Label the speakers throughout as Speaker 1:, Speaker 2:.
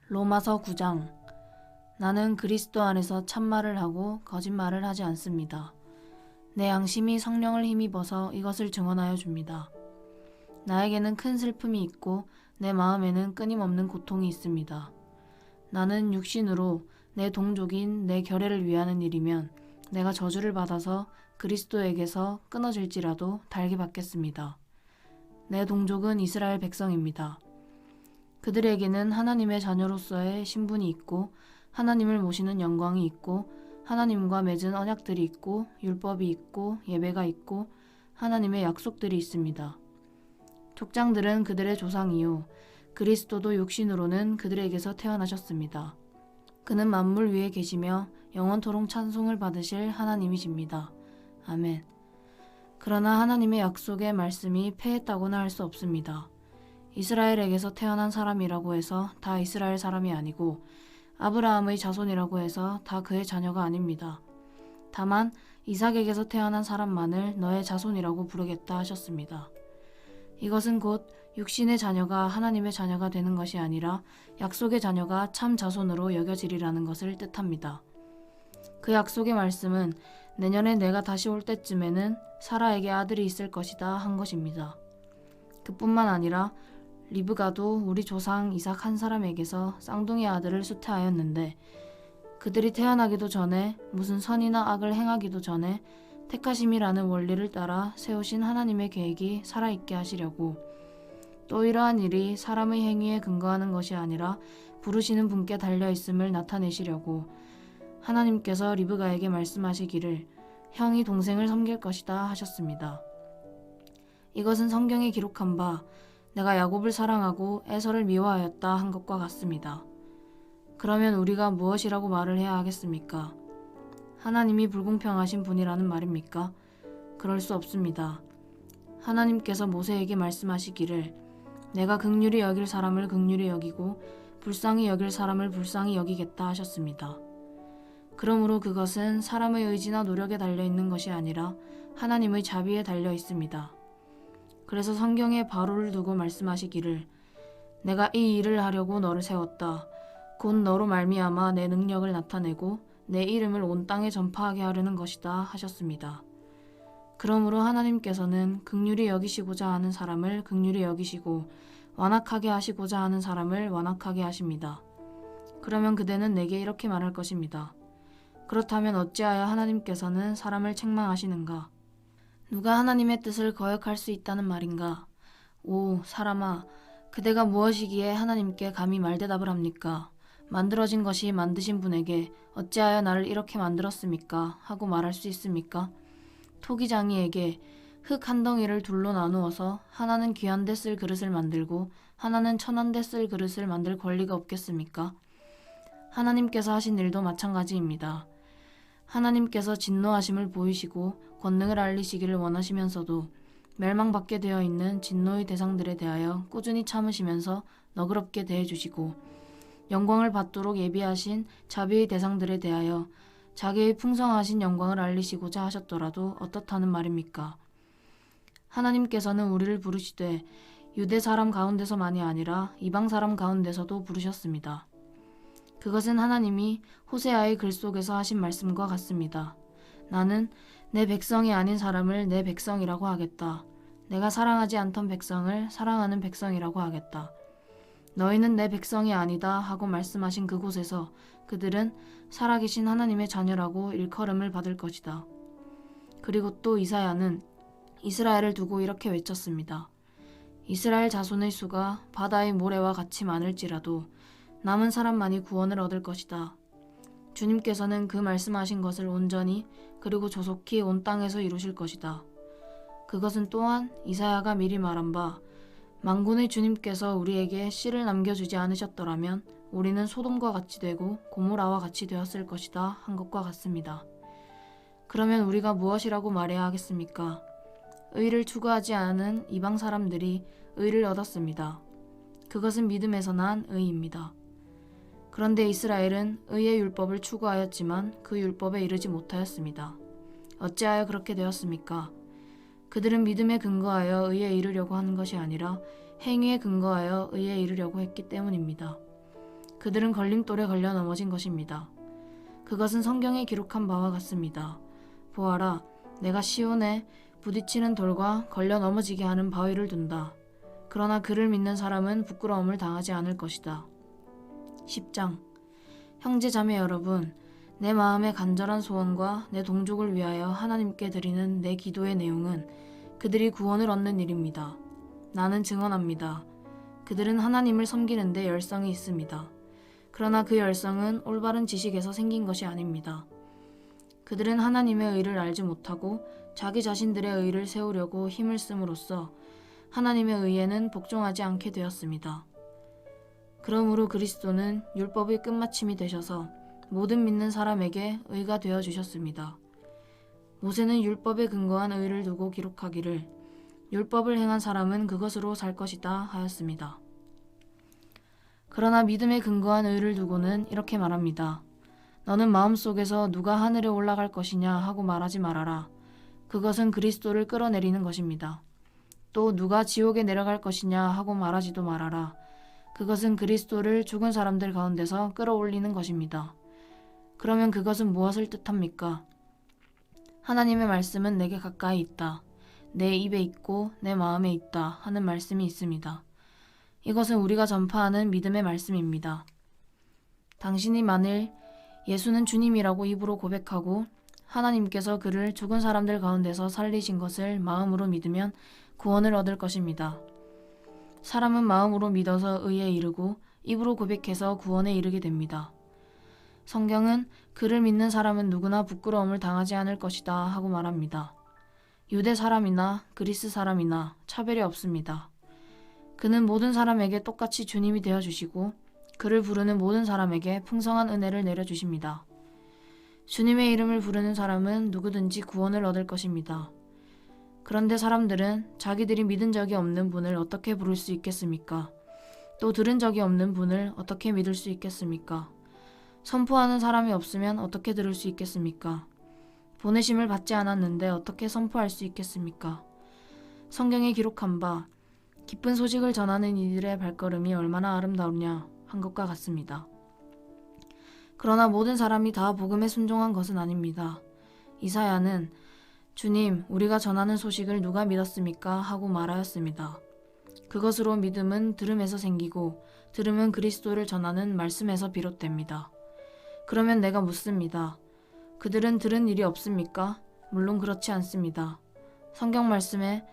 Speaker 1: 로마서 9장. 나는 그리스도 안에서 참말을 하고 거짓말을 하지 않습니다. 내 양심이 성령을 힘입어서 이것을 증언하여 줍니다. 나에게는 큰 슬픔이 있고 내 마음에는 끊임없는 고통이 있습니다. 나는 육신으로 내 동족인 내 결애를 위하는 일이면 내가 저주를 받아서 그리스도에게서 끊어질지라도 달게 받겠습니다. 내 동족은 이스라엘 백성입니다. 그들에게는 하나님의 자녀로서의 신분이 있고 하나님을 모시는 영광이 있고 하나님과 맺은 언약들이 있고 율법이 있고 예배가 있고 하나님의 약속들이 있습니다. 족장들은 그들의 조상이요 그리스도도 육신으로는 그들에게서 태어나셨습니다. 그는 만물 위에 계시며 영원토록 찬송을 받으실 하나님이십니다. 아멘. 그러나 하나님의 약속의 말씀이 패했다고는 할 수 없습니다. 이스라엘에게서 태어난 사람이라고 해서 다 이스라엘 사람이 아니고 아브라함의 자손이라고 해서 다 그의 자녀가 아닙니다. 다만 이삭에게서 태어난 사람만을 너의 자손이라고 부르겠다 하셨습니다. 이것은 곧 육신의 자녀가 하나님의 자녀가 되는 것이 아니라 약속의 자녀가 참 자손으로 여겨지리라는 것을 뜻합니다. 그 약속의 말씀은 내년에 내가 다시 올 때쯤에는 사라에게 아들이 있을 것이다 한 것입니다. 그뿐만 아니라 리브가도 우리 조상 이삭 한 사람에게서 쌍둥이 아들을 수태하였는데 그들이 태어나기도 전에 무슨 선이나 악을 행하기도 전에 택하심이라는 원리를 따라 세우신 하나님의 계획이 살아있게 하시려고 또 이러한 일이 사람의 행위에 근거하는 것이 아니라 부르시는 분께 달려있음을 나타내시려고 하나님께서 리브가에게 말씀하시기를 형이 동생을 섬길 것이다 하셨습니다. 이것은 성경에 기록한 바 내가 야곱을 사랑하고 에서를 미워하였다 한 것과 같습니다. 그러면 우리가 무엇이라고 말을 해야 하겠습니까? 하나님이 불공평하신 분이라는 말입니까? 그럴 수 없습니다. 하나님께서 모세에게 말씀하시기를 내가 긍휼히 여길 사람을 긍휼히 여기고 불쌍히 여길 사람을 불쌍히 여기겠다 하셨습니다. 그러므로 그것은 사람의 의지나 노력에 달려있는 것이 아니라 하나님의 자비에 달려 있습니다. 그래서 성경에 바로를 두고 말씀하시기를 내가 이 일을 하려고 너를 세웠다. 곧 너로 말미암아 내 능력을 나타내고 내 이름을 온 땅에 전파하게 하려는 것이다 하셨습니다. 그러므로 하나님께서는 긍휼히 여기시고자 하는 사람을 긍휼히 여기시고 완악하게 하시고자 하는 사람을 완악하게 하십니다. 그러면 그대는 내게 이렇게 말할 것입니다. 그렇다면 어찌하여 하나님께서는 사람을 책망하시는가? 누가 하나님의 뜻을 거역할 수 있다는 말인가? 오 사람아, 그대가 무엇이기에 하나님께 감히 말대답을 합니까? 만들어진 것이 만드신 분에게 어찌하여 나를 이렇게 만들었습니까? 하고 말할 수 있습니까? 토기장이에게 흙 한 덩이를 둘로 나누어서 하나는 귀한 데 쓸 그릇을 만들고 하나는 천한 데 쓸 그릇을 만들 권리가 없겠습니까? 하나님께서 하신 일도 마찬가지입니다. 하나님께서 진노하심을 보이시고 권능을 알리시기를 원하시면서도 멸망받게 되어 있는 진노의 대상들에 대하여 꾸준히 참으시면서 너그럽게 대해주시고 영광을 받도록 예비하신 자비의 대상들에 대하여 자기의 풍성하신 영광을 알리시고자 하셨더라도 어떻다는 말입니까? 하나님께서는 우리를 부르시되 유대 사람 가운데서만이 아니라 이방 사람 가운데서도 부르셨습니다. 그것은 하나님이 호세아의 글 속에서 하신 말씀과 같습니다. 나는 내 백성이 아닌 사람을 내 백성이라고 하겠다. 내가 사랑하지 않던 백성을 사랑하는 백성이라고 하겠다. 너희는 내 백성이 아니다 하고 말씀하신 그곳에서 그들은 살아계신 하나님의 자녀라고 일컬음을 받을 것이다. 그리고 또 이사야는 이스라엘을 두고 이렇게 외쳤습니다. 이스라엘 자손의 수가 바다의 모래와 같이 많을지라도 남은 사람만이 구원을 얻을 것이다. 주님께서는 그 말씀하신 것을 온전히 그리고 조속히 온 땅에서 이루실 것이다. 그것은 또한 이사야가 미리 말한 바 만군의 주님께서 우리에게 씨를 남겨주지 않으셨더라면 우리는 소돔과 같이 되고 고모라와 같이 되었을 것이다 한 것과 같습니다. 그러면 우리가 무엇이라고 말해야 하겠습니까? 의를 추구하지 않은 이방 사람들이 의를 얻었습니다. 그것은 믿음에서 난 의입니다. 그런데 이스라엘은 의의 율법을 추구하였지만 그 율법에 이르지 못하였습니다. 어찌하여 그렇게 되었습니까? 그들은 믿음에 근거하여 의에 이르려고 하는 것이 아니라 행위에 근거하여 의에 이르려고 했기 때문입니다. 그들은 걸림돌에 걸려 넘어진 것입니다. 그것은 성경에 기록한 바와 같습니다. 보아라, 내가 시온에 부딪히는 돌과 걸려 넘어지게 하는 바위를 둔다. 그러나 그를 믿는 사람은 부끄러움을 당하지 않을 것이다. 10장. 형제 자매 여러분, 내 마음의 간절한 소원과 내 동족을 위하여 하나님께 드리는 내 기도의 내용은 그들이 구원을 얻는 일입니다. 나는 증언합니다. 그들은 하나님을 섬기는 데 열성이 있습니다. 그러나 그 열성은 올바른 지식에서 생긴 것이 아닙니다. 그들은 하나님의 의를 알지 못하고 자기 자신들의 의를 세우려고 힘을 씀으로써 하나님의 의에는 복종하지 않게 되었습니다. 그러므로 그리스도는 율법의 끝마침이 되셔서 모든 믿는 사람에게 의가 되어 주셨습니다. 모세는 율법에 근거한 의를 두고 기록하기를 율법을 행한 사람은 그것으로 살 것이다 하였습니다. 그러나 믿음에 근거한 의를 두고는 이렇게 말합니다. 너는 마음속에서 누가 하늘에 올라갈 것이냐 하고 말하지 말아라. 그것은 그리스도를 끌어내리는 것입니다. 또 누가 지옥에 내려갈 것이냐 하고 말하지도 말아라. 그것은 그리스도를 죽은 사람들 가운데서 끌어올리는 것입니다. 그러면 그것은 무엇을 뜻합니까? 하나님의 말씀은 내게 가까이 있다. 내 입에 있고 내 마음에 있다 하는 말씀이 있습니다. 이것은 우리가 전파하는 믿음의 말씀입니다. 당신이 만일 예수는 주님이라고 입으로 고백하고 하나님께서 그를 죽은 사람들 가운데서 살리신 것을 마음으로 믿으면 구원을 얻을 것입니다. 사람은 마음으로 믿어서 의에 이르고 입으로 고백해서 구원에 이르게 됩니다. 성경은 그를 믿는 사람은 누구나 부끄러움을 당하지 않을 것이다 하고 말합니다. 유대 사람이나 그리스 사람이나 차별이 없습니다. 그는 모든 사람에게 똑같이 주님이 되어주시고 그를 부르는 모든 사람에게 풍성한 은혜를 내려주십니다. 주님의 이름을 부르는 사람은 누구든지 구원을 얻을 것입니다. 그런데 사람들은 자기들이 믿은 적이 없는 분을 어떻게 부를 수 있겠습니까? 또 들은 적이 없는 분을 어떻게 믿을 수 있겠습니까? 선포하는 사람이 없으면 어떻게 들을 수 있겠습니까? 보내심을 받지 않았는데 어떻게 선포할 수 있겠습니까? 성경에 기록한 바 기쁜 소식을 전하는 이들의 발걸음이 얼마나 아름다우냐 한 것과 같습니다. 그러나 모든 사람이 다 복음에 순종한 것은 아닙니다. 이사야는 주님, 우리가 전하는 소식을 누가 믿었습니까? 하고 말하였습니다. 그것으로 믿음은 들음에서 생기고 들음은 그리스도를 전하는 말씀에서 비롯됩니다. 그러면 내가 묻습니다. 그들은 들은 일이 없습니까? 물론 그렇지 않습니다. 성경 말씀에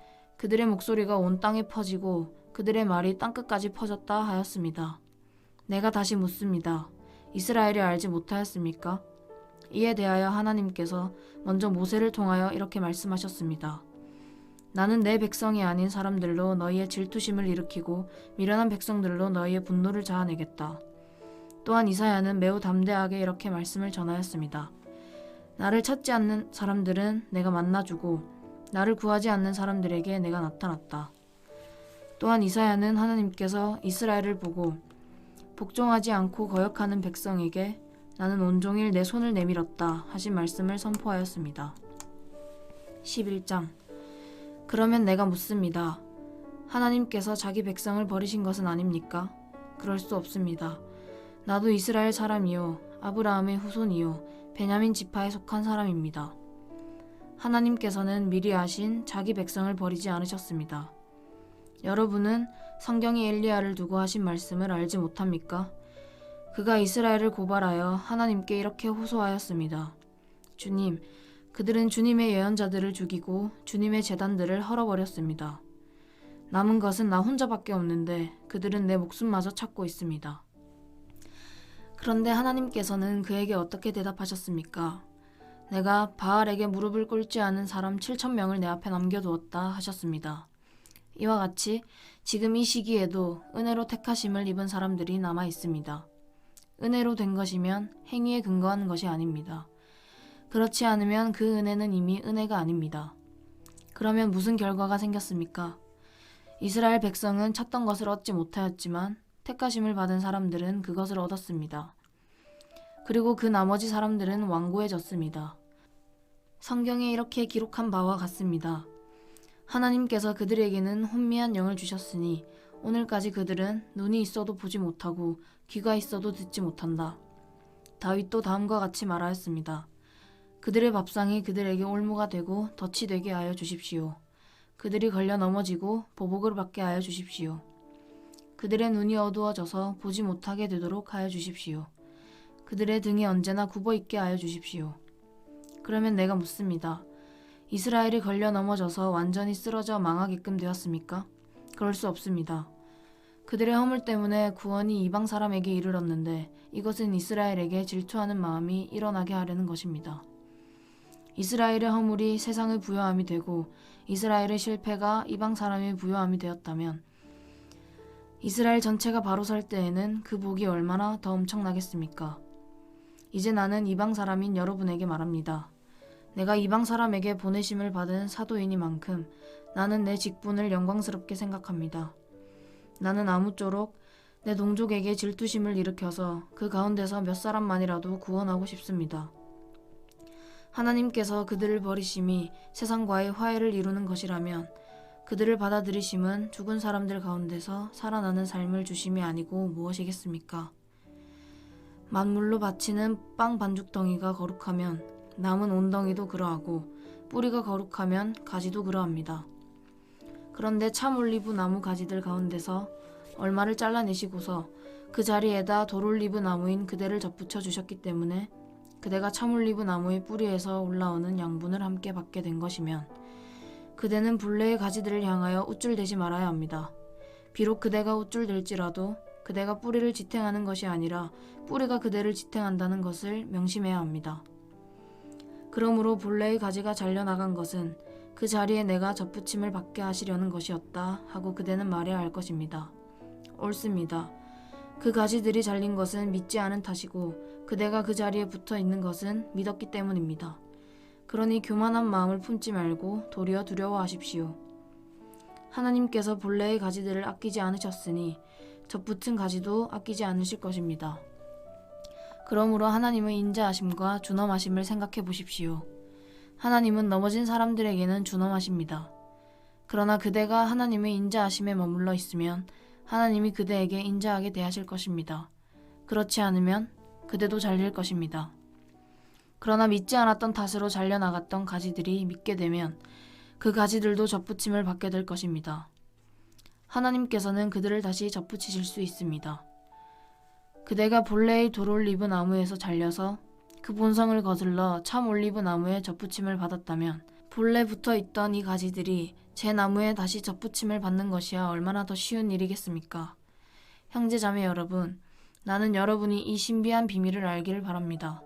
Speaker 1: 그들의 목소리가 온 땅에 퍼지고 그들의 말이 땅끝까지 퍼졌다 하였습니다. 내가 다시 묻습니다. 이스라엘이 알지 못하였습니까? 이에 대하여 하나님께서 먼저 모세를 통하여 이렇게 말씀하셨습니다. 나는 내 백성이 아닌 사람들로 너희의 질투심을 일으키고 미련한 백성들로 너희의 분노를 자아내겠다. 또한 이사야는 매우 담대하게 이렇게 말씀을 전하였습니다. 나를 찾지 않는 사람들은 내가 만나주고 나를 구하지 않는 사람들에게 내가 나타났다. 또한 이사야는 하나님께서 이스라엘을 보고 복종하지 않고 거역하는 백성에게 나는 온종일 내 손을 내밀었다 하신 말씀을 선포하였습니다. 11장. 그러면 내가 묻습니다. 하나님께서 자기 백성을 버리신 것은 아닙니까? 그럴 수 없습니다. 나도 이스라엘 사람이요 아브라함의 후손이요 베냐민 지파에 속한 사람입니다. 하나님께서는 미리 아신 자기 백성을 버리지 않으셨습니다. 여러분은 성경이 엘리야를 두고 하신 말씀을 알지 못합니까? 그가 이스라엘을 고발하여 하나님께 이렇게 호소하였습니다. 주님, 그들은 주님의 예언자들을 죽이고 주님의 제단들을 헐어버렸습니다. 남은 것은 나 혼자밖에 없는데 그들은 내 목숨마저 찾고 있습니다. 그런데 하나님께서는 그에게 어떻게 대답하셨습니까? 내가 바알에게 무릎을 꿇지 않은 사람 7,000명을 내 앞에 남겨두었다 하셨습니다. 이와 같이 지금 이 시기에도 은혜로 택하심을 입은 사람들이 남아 있습니다. 은혜로 된 것이면 행위에 근거하는 것이 아닙니다. 그렇지 않으면 그 은혜는 이미 은혜가 아닙니다. 그러면 무슨 결과가 생겼습니까? 이스라엘 백성은 찾던 것을 얻지 못하였지만 택하심을 받은 사람들은 그것을 얻었습니다. 그리고 그 나머지 사람들은 완고해졌습니다. 성경에 이렇게 기록한 바와 같습니다. 하나님께서 그들에게는 혼미한 영을 주셨으니 오늘까지 그들은 눈이 있어도 보지 못하고 귀가 있어도 듣지 못한다. 다윗도 다음과 같이 말하였습니다. 그들의 밥상이 그들에게 올무가 되고 덫이 되게 하여 주십시오. 그들이 걸려 넘어지고 보복을 받게 하여 주십시오. 그들의 눈이 어두워져서 보지 못하게 되도록 하여 주십시오. 그들의 등이 언제나 굽어있게 하여 주십시오. 그러면 내가 묻습니다. 이스라엘이 걸려 넘어져서 완전히 쓰러져 망하게끔 되었습니까? 그럴 수 없습니다. 그들의 허물 때문에 구원이 이방 사람에게 이르렀는데 이것은 이스라엘에게 질투하는 마음이 일어나게 하려는 것입니다. 이스라엘의 허물이 세상의 부요함이 되고 이스라엘의 실패가 이방 사람의 부요함이 되었다면 이스라엘 전체가 바로 설 때에는 그 복이 얼마나 더 엄청나겠습니까? 이제 나는 이방 사람인 여러분에게 말합니다. 내가 이방 사람에게 보내심을 받은 사도이니만큼 나는 내 직분을 영광스럽게 생각합니다. 나는 아무쪼록 내 동족에게 질투심을 일으켜서 그 가운데서 몇 사람만이라도 구원하고 싶습니다. 하나님께서 그들을 버리심이 세상과의 화해를 이루는 것이라면 그들을 받아들이심은 죽은 사람들 가운데서 살아나는 삶을 주심이 아니고 무엇이겠습니까? 만물로 바치는 빵 반죽덩이가 거룩하면 남은 온덩이도 그러하고 뿌리가 거룩하면 가지도 그러합니다. 그런데 참 올리브 나무 가지들 가운데서 얼마를 잘라내시고서 그 자리에다 돌올리브 나무인 그대를 접붙여 주셨기 때문에 그대가 참 올리브 나무의 뿌리에서 올라오는 양분을 함께 받게 된 것이면 그대는 불레의 가지들을 향하여 우쭐대지 말아야 합니다. 비록 그대가 우쭐댈지라도 그대가 뿌리를 지탱하는 것이 아니라 뿌리가 그대를 지탱한다는 것을 명심해야 합니다. 그러므로 본래의 가지가 잘려나간 것은 그 자리에 내가 접붙임을 받게 하시려는 것이었다 하고 그대는 말해야 할 것입니다. 옳습니다. 그 가지들이 잘린 것은 믿지 않은 탓이고 그대가 그 자리에 붙어 있는 것은 믿었기 때문입니다. 그러니 교만한 마음을 품지 말고 도리어 두려워하십시오. 하나님께서 본래의 가지들을 아끼지 않으셨으니 접붙은 가지도 아끼지 않으실 것입니다. 그러므로 하나님의 인자하심과 준엄하심을 생각해 보십시오. 하나님은 넘어진 사람들에게는 준엄하십니다. 그러나 그대가 하나님의 인자하심에 머물러 있으면 하나님이 그대에게 인자하게 대하실 것입니다. 그렇지 않으면 그대도 잘릴 것입니다. 그러나 믿지 않았던 탓으로 잘려나갔던 가지들이 믿게 되면 그 가지들도 접붙임을 받게 될 것입니다. 하나님께서는 그들을 다시 접붙이실 수 있습니다. 그대가 본래의 돌올리브 나무에서 잘려서 그 본성을 거슬러 참 올리브 나무에 접붙임을 받았다면 본래 붙어있던 이 가지들이 제 나무에 다시 접붙임을 받는 것이야 얼마나 더 쉬운 일이겠습니까? 형제자매 여러분, 나는 여러분이 이 신비한 비밀을 알기를 바랍니다.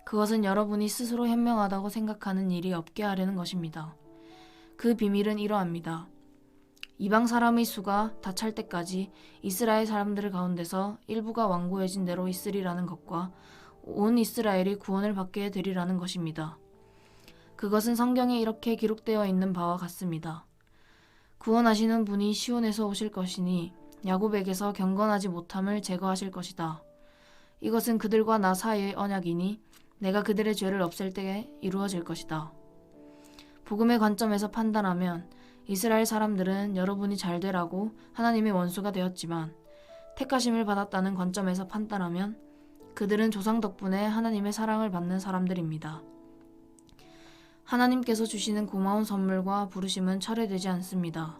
Speaker 1: 그것은 여러분이 스스로 현명하다고 생각하는 일이 없게 하려는 것입니다. 그 비밀은 이러합니다. 이방 사람의 수가 다 찰 때까지 이스라엘 사람들 가운데서 일부가 완고해진 대로 있으리라는 것과 온 이스라엘이 구원을 받게 되리라는 것입니다. 그것은 성경에 이렇게 기록되어 있는 바와 같습니다. 구원하시는 분이 시온에서 오실 것이니 야곱에게서 경건하지 못함을 제거하실 것이다. 이것은 그들과 나 사이의 언약이니 내가 그들의 죄를 없앨 때에 이루어질 것이다. 복음의 관점에서 판단하면 이스라엘 사람들은 여러분이 잘되라고 하나님의 원수가 되었지만 택하심을 받았다는 관점에서 판단하면 그들은 조상 덕분에 하나님의 사랑을 받는 사람들입니다. 하나님께서 주시는 고마운 선물과 부르심은 철회되지 않습니다.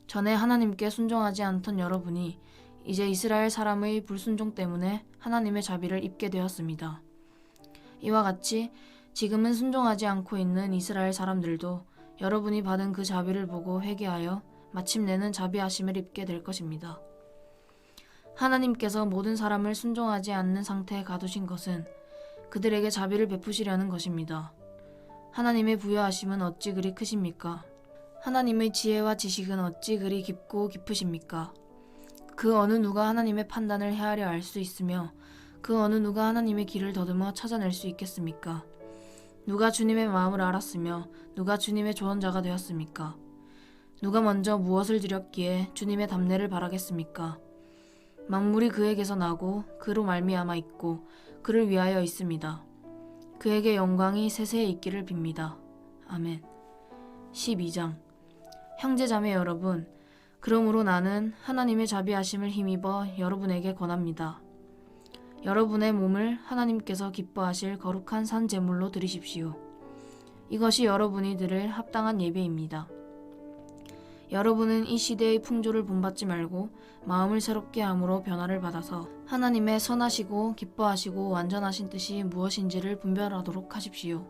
Speaker 1: 전에 하나님께 순종하지 않던 여러분이 이제 이스라엘 사람의 불순종 때문에 하나님의 자비를 입게 되었습니다. 이와 같이 지금은 순종하지 않고 있는 이스라엘 사람들도 여러분이 받은 그 자비를 보고 회개하여 마침내는 자비하심을 입게 될 것입니다. 하나님께서 모든 사람을 순종하지 않는 상태에 가두신 것은 그들에게 자비를 베푸시려는 것입니다. 하나님의 부여하심은 어찌 그리 크십니까? 하나님의 지혜와 지식은 어찌 그리 깊고 깊으십니까? 그 어느 누가 하나님의 판단을 헤아려 알 수 있으며 그 어느 누가 하나님의 길을 더듬어 찾아낼 수 있겠습니까? 누가 주님의 마음을 알았으며 누가 주님의 조언자가 되었습니까? 누가 먼저 무엇을 드렸기에 주님의 답례를 바라겠습니까? 만물이 그에게서 나고 그로 말미암아 있고 그를 위하여 있습니다. 그에게 영광이 세세에 있기를 빕니다. 아멘. 12장. 형제자매 여러분, 그러므로 나는 하나님의 자비하심을 힘입어 여러분에게 권합니다. 여러분의 몸을 하나님께서 기뻐하실 거룩한 산 제물로 드리십시오. 이것이 여러분이 드릴 합당한 예배입니다. 여러분은 이 시대의 풍조를 본받지 말고 마음을 새롭게 함으로 변화를 받아서 하나님의 선하시고 기뻐하시고 완전하신 뜻이 무엇인지를 분별하도록 하십시오.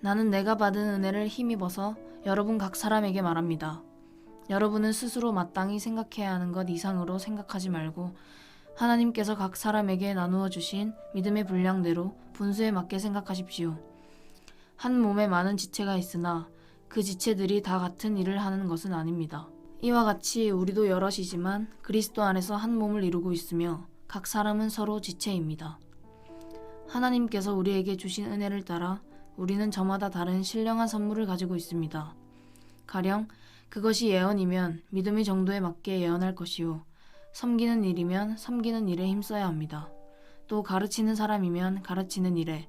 Speaker 1: 나는 내가 받은 은혜를 힘입어서 여러분 각 사람에게 말합니다. 여러분은 스스로 마땅히 생각해야 하는 것 이상으로 생각하지 말고 하나님께서 각 사람에게 나누어 주신 믿음의 분량대로 분수에 맞게 생각하십시오. 한 몸에 많은 지체가 있으나 그 지체들이 다 같은 일을 하는 것은 아닙니다. 이와 같이 우리도 여럿이지만 그리스도 안에서 한 몸을 이루고 있으며 각 사람은 서로 지체입니다. 하나님께서 우리에게 주신 은혜를 따라 우리는 저마다 다른 신령한 선물을 가지고 있습니다. 가령 그것이 예언이면 믿음의 정도에 맞게 예언할 것이요, 섬기는 일이면 섬기는 일에 힘써야 합니다. 또 가르치는 사람이면 가르치는 일에,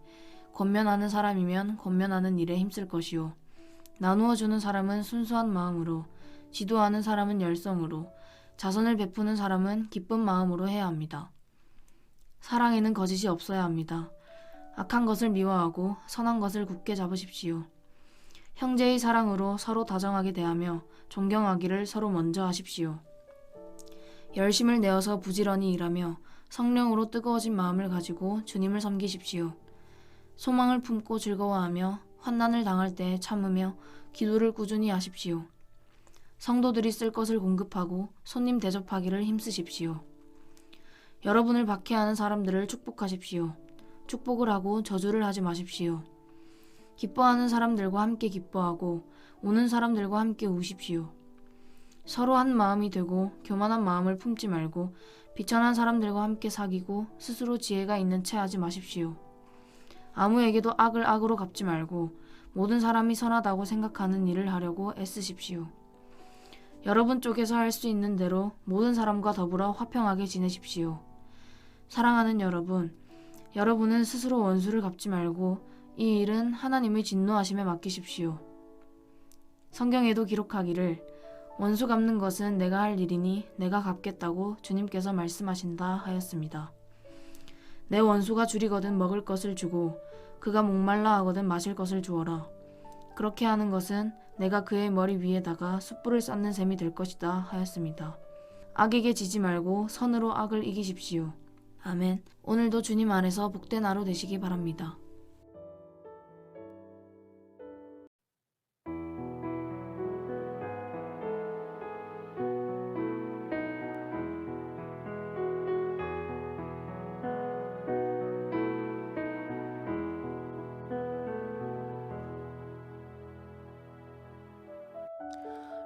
Speaker 1: 권면하는 사람이면 권면하는 일에 힘쓸 것이요, 나누어 주는 사람은 순수한 마음으로, 지도하는 사람은 열성으로, 자선을 베푸는 사람은 기쁜 마음으로 해야 합니다. 사랑에는 거짓이 없어야 합니다. 악한 것을 미워하고 선한 것을 굳게 잡으십시오. 형제의 사랑으로 서로 다정하게 대하며 존경하기를 서로 먼저 하십시오. 열심을 내어서 부지런히 일하며 성령으로 뜨거워진 마음을 가지고 주님을 섬기십시오. 소망을 품고 즐거워하며 환난을 당할 때 참으며 기도를 꾸준히 하십시오. 성도들이 쓸 것을 공급하고 손님 대접하기를 힘쓰십시오. 여러분을 박해하는 사람들을 축복하십시오. 축복을 하고 저주를 하지 마십시오. 기뻐하는 사람들과 함께 기뻐하고 우는 사람들과 함께 우십시오. 서로 한 마음이 되고 교만한 마음을 품지 말고 비천한 사람들과 함께 사귀고 스스로 지혜가 있는 채 하지 마십시오. 아무에게도 악을 악으로 갚지 말고 모든 사람이 선하다고 생각하는 일을 하려고 애쓰십시오. 여러분 쪽에서 할 수 있는 대로 모든 사람과 더불어 화평하게 지내십시오. 사랑하는 여러분, 여러분은 스스로 원수를 갚지 말고 이 일은 하나님의 진노하심에 맡기십시오. 성경에도 기록하기를 원수 갚는 것은 내가 할 일이니 내가 갚겠다고 주님께서 말씀하신다 하였습니다. 내 원수가 줄이거든 먹을 것을 주고 그가 목말라 하거든 마실 것을 주어라. 그렇게 하는 것은 내가 그의 머리 위에다가 숯불을 쌓는 셈이 될 것이다 하였습니다. 악에게 지지 말고 선으로 악을 이기십시오. 아멘. 오늘도 주님 안에서 복된 하루 되시기 바랍니다.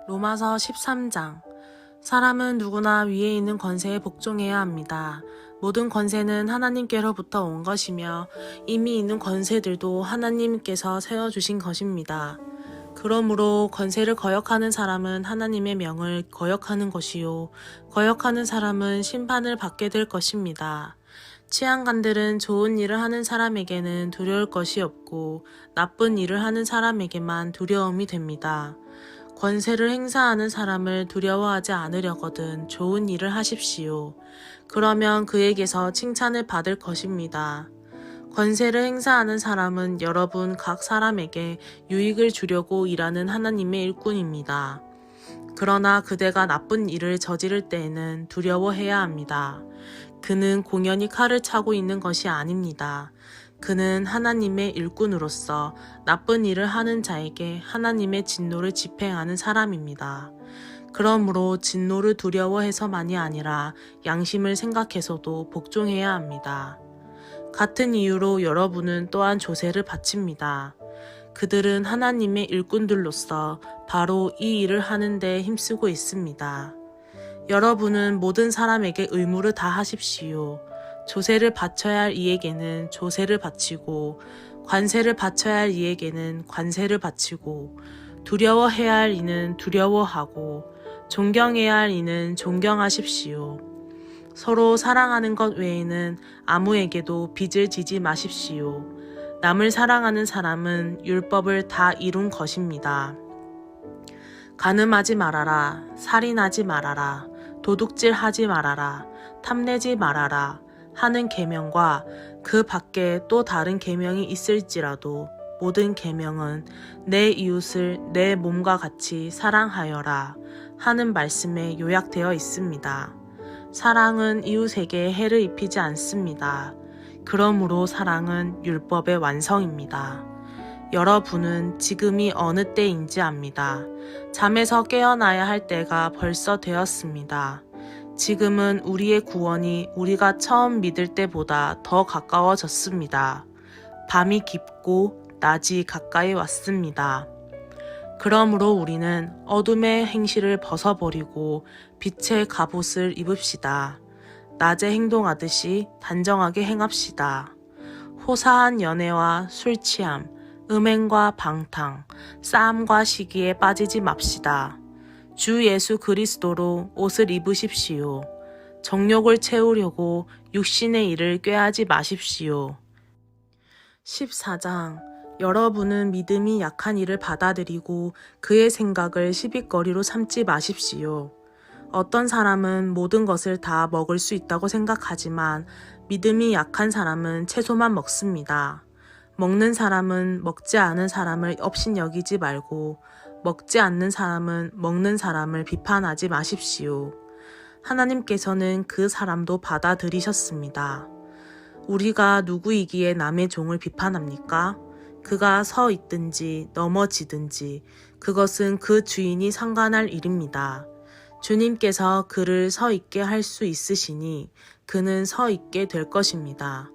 Speaker 2: 로마서 13장. 사람은 누구나 위에 있는 권세에 복종해야 합니다. 모든 권세는 하나님께로부터 온 것이며 이미 있는 권세들도 하나님께서 세워주신 것입니다. 그러므로 권세를 거역하는 사람은 하나님의 명을 거역하는 것이요, 거역하는 사람은 심판을 받게 될 것입니다. 치안관들은 좋은 일을 하는 사람에게는 두려울 것이 없고 나쁜 일을 하는 사람에게만 두려움이 됩니다. 권세를 행사하는 사람을 두려워하지 않으려거든 좋은 일을 하십시오. 그러면 그에게서 칭찬을 받을 것입니다. 권세를 행사하는 사람은 여러분 각 사람에게 유익을 주려고 일하는 하나님의 일꾼입니다. 그러나 그대가 나쁜 일을 저지를 때에는 두려워해야 합니다. 그는 공연히 칼을 차고 있는 것이 아닙니다. 그는 하나님의 일꾼으로서 나쁜 일을 하는 자에게 하나님의 진노를 집행하는 사람입니다. 그러므로 진노를 두려워해서만이 아니라 양심을 생각해서도 복종해야 합니다. 같은 이유로 여러분은 또한 조세를 바칩니다. 그들은 하나님의 일꾼들로서 바로 이 일을 하는 데 힘쓰고 있습니다. 여러분은 모든 사람에게 의무를 다 하십시오. 조세를 바쳐야 할 이에게는 조세를 바치고 관세를 바쳐야 할 이에게는 관세를 바치고 두려워해야 할 이는 두려워하고 존경해야 할 이는 존경하십시오. 서로 사랑하는 것 외에는 아무에게도 빚을 지지 마십시오. 남을 사랑하는 사람은 율법을 다 이룬 것입니다. 간음하지 말아라, 살인하지 말아라, 도둑질하지 말아라, 탐내지 말아라 하는 계명과 그 밖에 또 다른 계명이 있을지라도 모든 계명은 내 이웃을 내 몸과 같이 사랑하여라 하는 말씀에 요약되어 있습니다. 사랑은 이웃에게 해를 입히지 않습니다. 그러므로 사랑은 율법의 완성입니다. 여러분은 지금이 어느 때인지 압니다. 잠에서 깨어나야 할 때가 벌써 되었습니다. 지금은 우리의 구원이 우리가 처음 믿을 때보다 더 가까워졌습니다. 밤이 깊고 낮이 가까이 왔습니다. 그러므로 우리는 어둠의 행실을 벗어버리고 빛의 갑옷을 입읍시다. 낮에 행동하듯이 단정하게 행합시다. 호사한 연애와 술 취함, 음행과 방탕, 싸움과 시기에 빠지지 맙시다. 주 예수 그리스도로 옷을 입으십시오. 정욕을 채우려고 육신의 일을 꾀하지 마십시오. 14장 여러분은 믿음이 약한 이를 받아들이고 그의 생각을 시비거리로 삼지 마십시오. 어떤 사람은 모든 것을 다 먹을 수 있다고 생각하지만 믿음이 약한 사람은 채소만 먹습니다. 먹는 사람은 먹지 않은 사람을 업신여기지 말고 먹지 않는 사람은 먹는 사람을 비판하지 마십시오. 하나님께서는 그 사람도 받아들이셨습니다. 우리가 누구이기에 남의 종을 비판합니까? 그가 서 있든지 넘어지든지 그것은 그 주인이 상관할 일입니다. 주님께서 그를 서 있게 할 수 있으시니 그는 서 있게 될 것입니다.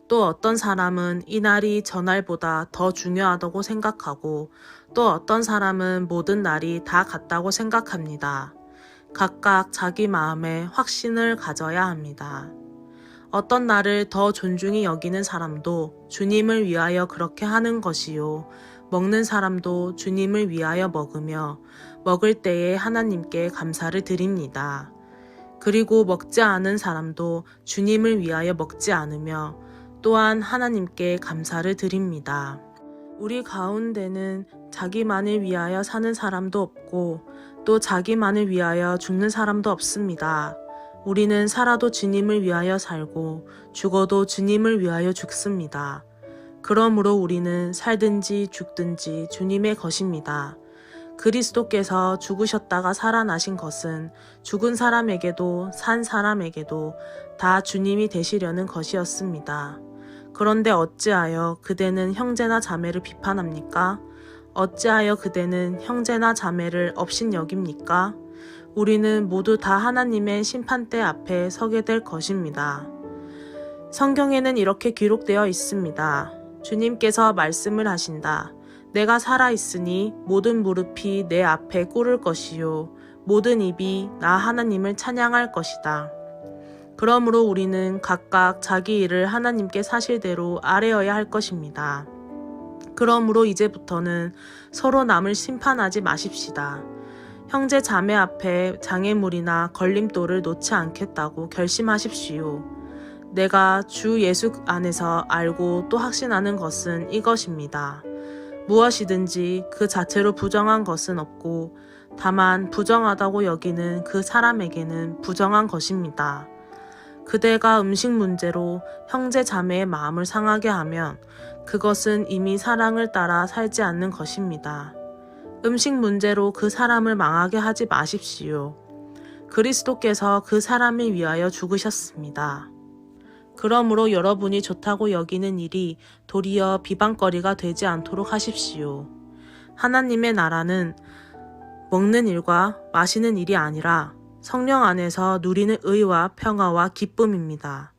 Speaker 2: 또 어떤 사람은 이 날이 저날보다 더 중요하다고 생각하고 또 어떤 사람은 모든 날이 다 같다고 생각합니다. 각각 자기 마음에 확신을 가져야 합니다. 어떤 날을 더 존중히 여기는 사람도 주님을 위하여 그렇게 하는 것이요. 먹는 사람도 주님을 위하여 먹으며 먹을 때에 하나님께 감사를 드립니다. 그리고 먹지 않은 사람도 주님을 위하여 먹지 않으며 또한 하나님께 감사를 드립니다. 우리 가운데는 자기만을 위하여 사는 사람도 없고 또 자기만을 위하여 죽는 사람도 없습니다. 우리는 살아도 주님을 위하여 살고 죽어도 주님을 위하여 죽습니다. 그러므로 우리는 살든지 죽든지 주님의 것입니다. 그리스도께서 죽으셨다가 살아나신 것은 죽은 사람에게도 산 사람에게도 다 주님이 되시려는 것이었습니다. 그런데 어찌하여 그대는 형제나 자매를 비판합니까? 어찌하여 그대는 형제나 자매를 업신여깁니까? 우리는 모두 다 하나님의 심판대 앞에 서게 될 것입니다. 성경에는 이렇게 기록되어 있습니다. 주님께서 말씀을 하신다. 내가 살아있으니 모든 무릎이 내 앞에 꿇을 것이요 모든 입이 나 하나님을 찬양할 것이다. 그러므로 우리는 각각 자기 일을 하나님께 사실대로 아뢰어야 할 것입니다. 그러므로 이제부터는 서로 남을 심판하지 마십시다. 형제 자매 앞에 장애물이나 걸림돌을 놓지 않겠다고 결심하십시오. 내가 주 예수 안에서 알고 또 확신하는 것은 이것입니다. 무엇이든지 그 자체로 부정한 것은 없고 다만 부정하다고 여기는 그 사람에게는 부정한 것입니다. 그대가 음식 문제로 형제 자매의 마음을 상하게 하면 그것은 이미 사랑을 따라 살지 않는 것입니다. 음식 문제로 그 사람을 망하게 하지 마십시오. 그리스도께서 그 사람을 위하여 죽으셨습니다. 그러므로 여러분이 좋다고 여기는 일이 도리어 비방거리가 되지 않도록 하십시오. 하나님의 나라는 먹는 일과 마시는 일이 아니라 성령 안에서 누리는 의와 평화와 기쁨입니다.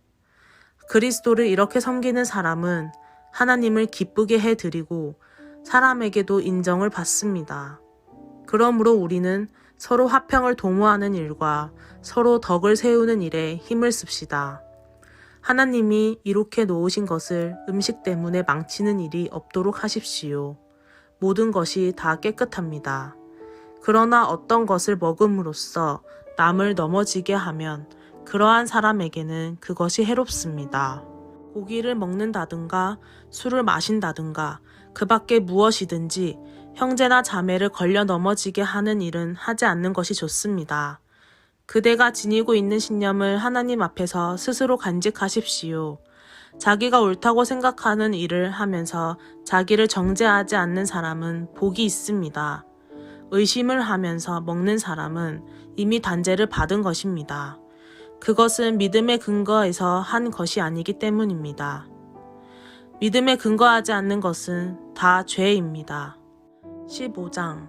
Speaker 2: 그리스도를 이렇게 섬기는 사람은 하나님을 기쁘게 해드리고 사람에게도 인정을 받습니다. 그러므로 우리는 서로 화평을 도모하는 일과 서로 덕을 세우는 일에 힘을 씁시다. 하나님이 이렇게 놓으신 것을 음식 때문에 망치는 일이 없도록 하십시오. 모든 것이 다 깨끗합니다. 그러나 어떤 것을 먹음으로써 남을 넘어지게 하면 그러한 사람에게는 그것이 해롭습니다. 고기를 먹는다든가 술을 마신다든가 그 밖에 무엇이든지 형제나 자매를 걸려 넘어지게 하는 일은 하지 않는 것이 좋습니다. 그대가 지니고 있는 신념을 하나님 앞에서 스스로 간직하십시오. 자기가 옳다고 생각하는 일을 하면서 자기를 정죄하지 않는 사람은 복이 있습니다. 의심을 하면서 먹는 사람은 이미 단죄를 받은 것입니다. 그것은 믿음의 근거에서 한 것이 아니기 때문입니다. 믿음에 근거하지 않는 것은 다 죄입니다. 15장.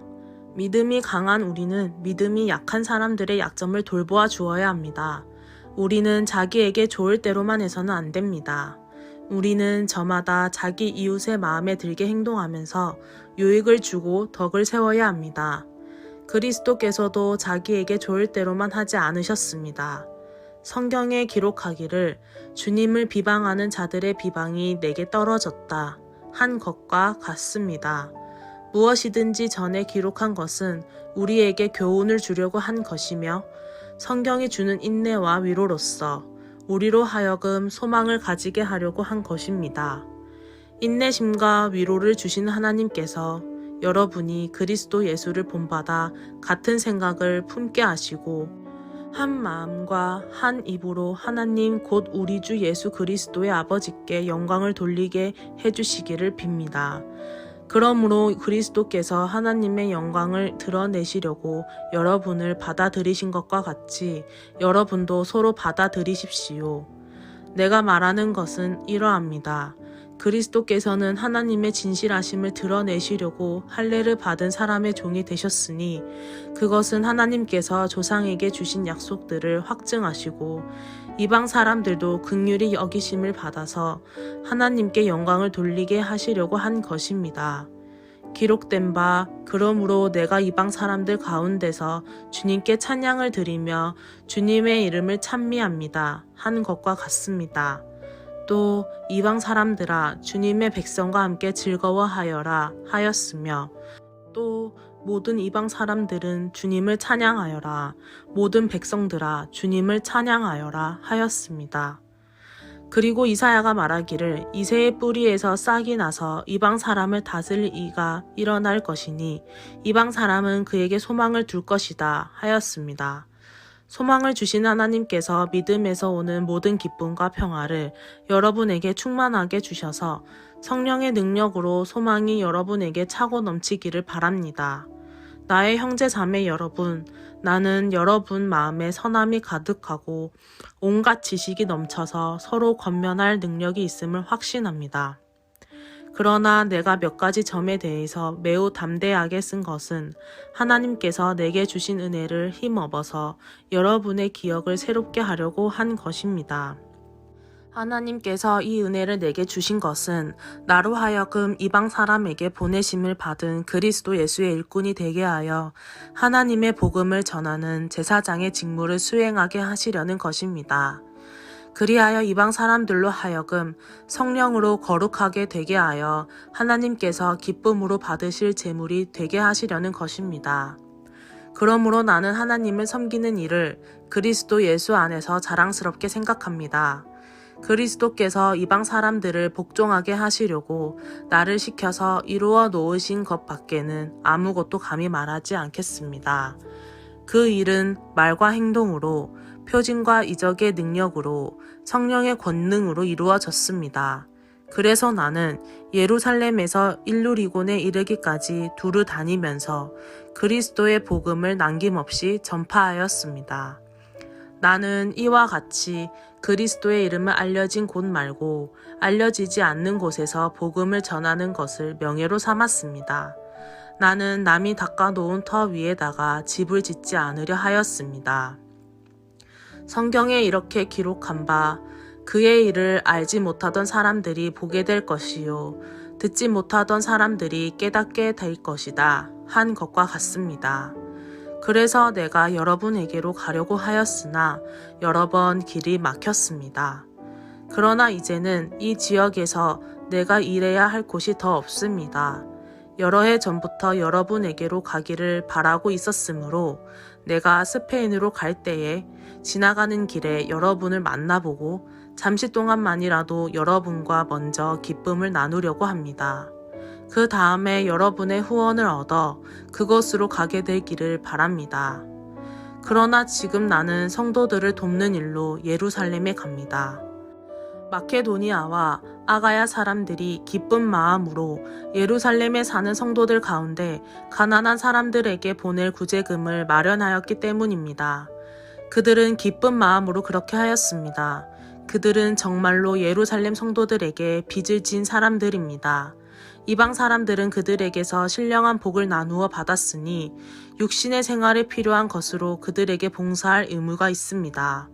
Speaker 2: 믿음이 강한 우리는 믿음이 약한 사람들의 약점을 돌보아 주어야 합니다. 우리는 자기에게 좋을 대로만 해서는 안 됩니다. 우리는 저마다 자기 이웃의 마음에 들게 행동하면서 유익을 주고 덕을 세워야 합니다. 그리스도께서도 자기에게 좋을 대로만 하지 않으셨습니다. 성경에 기록하기를 주님을 비방하는 자들의 비방이 내게 떨어졌다 한 것과 같습니다. 무엇이든지 전에 기록한 것은 우리에게 교훈을 주려고 한 것이며 성경이 주는 인내와 위로로서 우리로 하여금 소망을 가지게 하려고 한 것입니다. 인내심과 위로를 주신 하나님께서 여러분이 그리스도 예수를 본받아 같은 생각을 품게 하시고 한 마음과 한 입으로 하나님 곧 우리 주 예수 그리스도의 아버지께 영광을 돌리게 해주시기를 빕니다. 그러므로 그리스도께서 하나님의 영광을 드러내시려고 여러분을 받아들이신 것과 같이 여러분도 서로 받아들이십시오. 내가 말하는 것은 이러합니다. 그리스도께서는 하나님의 진실하심을 드러내시려고 할례를 받은 사람의 종이 되셨으니 그것은 하나님께서 조상에게 주신 약속들을 확증하시고 이방 사람들도 긍휼히 여기심을 받아서 하나님께 영광을 돌리게 하시려고 한 것입니다. 기록된 바 그러므로 내가 이방 사람들 가운데서 주님께 찬양을 드리며 주님의 이름을 찬미합니다 한 것과 같습니다. 또 이방 사람들아 주님의 백성과 함께 즐거워하여라 하였으며 또 모든 이방 사람들은 주님을 찬양하여라 모든 백성들아 주님을 찬양하여라 하였습니다. 그리고 이사야가 말하기를 이새의 뿌리에서 싹이 나서 이방 사람을 다스릴 이가 일어날 것이니 이방 사람은 그에게 소망을 둘 것이다 하였습니다. 소망을 주신 하나님께서 믿음에서 오는 모든 기쁨과 평화를 여러분에게 충만하게 주셔서 성령의 능력으로 소망이 여러분에게 차고 넘치기를 바랍니다. 나의 형제 자매 여러분, 나는 여러분 마음에 선함이 가득하고 온갖 지식이 넘쳐서 서로 권면할 능력이 있음을 확신합니다. 그러나 내가 몇 가지 점에 대해서 매우 담대하게 쓴 것은 하나님께서 내게 주신 은혜를 힘입어서 여러분의 기억을 새롭게 하려고 한 것입니다. 하나님께서 이 은혜를 내게 주신 것은 나로 하여금 이방 사람에게 보내심을 받은 그리스도 예수의 일꾼이 되게 하여 하나님의 복음을 전하는 제사장의 직무를 수행하게 하시려는 것입니다. 그리하여 이방 사람들로 하여금 성령으로 거룩하게 되게 하여 하나님께서 기쁨으로 받으실 제물이 되게 하시려는 것입니다. 그러므로 나는 하나님을 섬기는 일을 그리스도 예수 안에서 자랑스럽게 생각합니다. 그리스도께서 이방 사람들을 복종하게 하시려고 나를 시켜서 이루어 놓으신 것 밖에는 아무것도 감히 말하지 않겠습니다. 그 일은 말과 행동으로 표징과 이적의 능력으로 성령의 권능으로 이루어졌습니다. 그래서 나는 예루살렘에서 일루리곤에 이르기까지 두루 다니면서 그리스도의 복음을 남김없이 전파하였습니다. 나는 이와 같이 그리스도의 이름을 알려진 곳 말고 알려지지 않는 곳에서 복음을 전하는 것을 명예로 삼았습니다. 나는 남이 닦아놓은 터 위에다가 집을 짓지 않으려 하였습니다. 성경에 이렇게 기록한 바 그의 일을 알지 못하던 사람들이 보게 될 것이요 듣지 못하던 사람들이 깨닫게 될 것이다 한 것과 같습니다. 그래서 내가 여러분에게로 가려고 하였으나 여러 번 길이 막혔습니다. 그러나 이제는 이 지역에서 내가 일해야 할 곳이 더 없습니다. 여러 해 전부터 여러분에게로 가기를 바라고 있었으므로 내가 스페인으로 갈 때에 지나가는 길에 여러분을 만나보고 잠시 동안만이라도 여러분과 먼저 기쁨을 나누려고 합니다. 그 다음에 여러분의 후원을 얻어 그곳으로 가게 되기를 바랍니다. 그러나 지금 나는 성도들을 돕는 일로 예루살렘에 갑니다. 마케도니아와 아가야 사람들이 기쁜 마음으로 예루살렘에 사는 성도들 가운데 가난한 사람들에게 보낼 구제금을 마련하였기 때문입니다. 그들은 기쁜 마음으로 그렇게 하였습니다. 그들은 정말로 예루살렘 성도들에게 빚을 진 사람들입니다. 이방 사람들은 그들에게서 신령한 복을 나누어 받았으니 육신의 생활에 필요한 것으로 그들에게 봉사할 의무가 있습니다.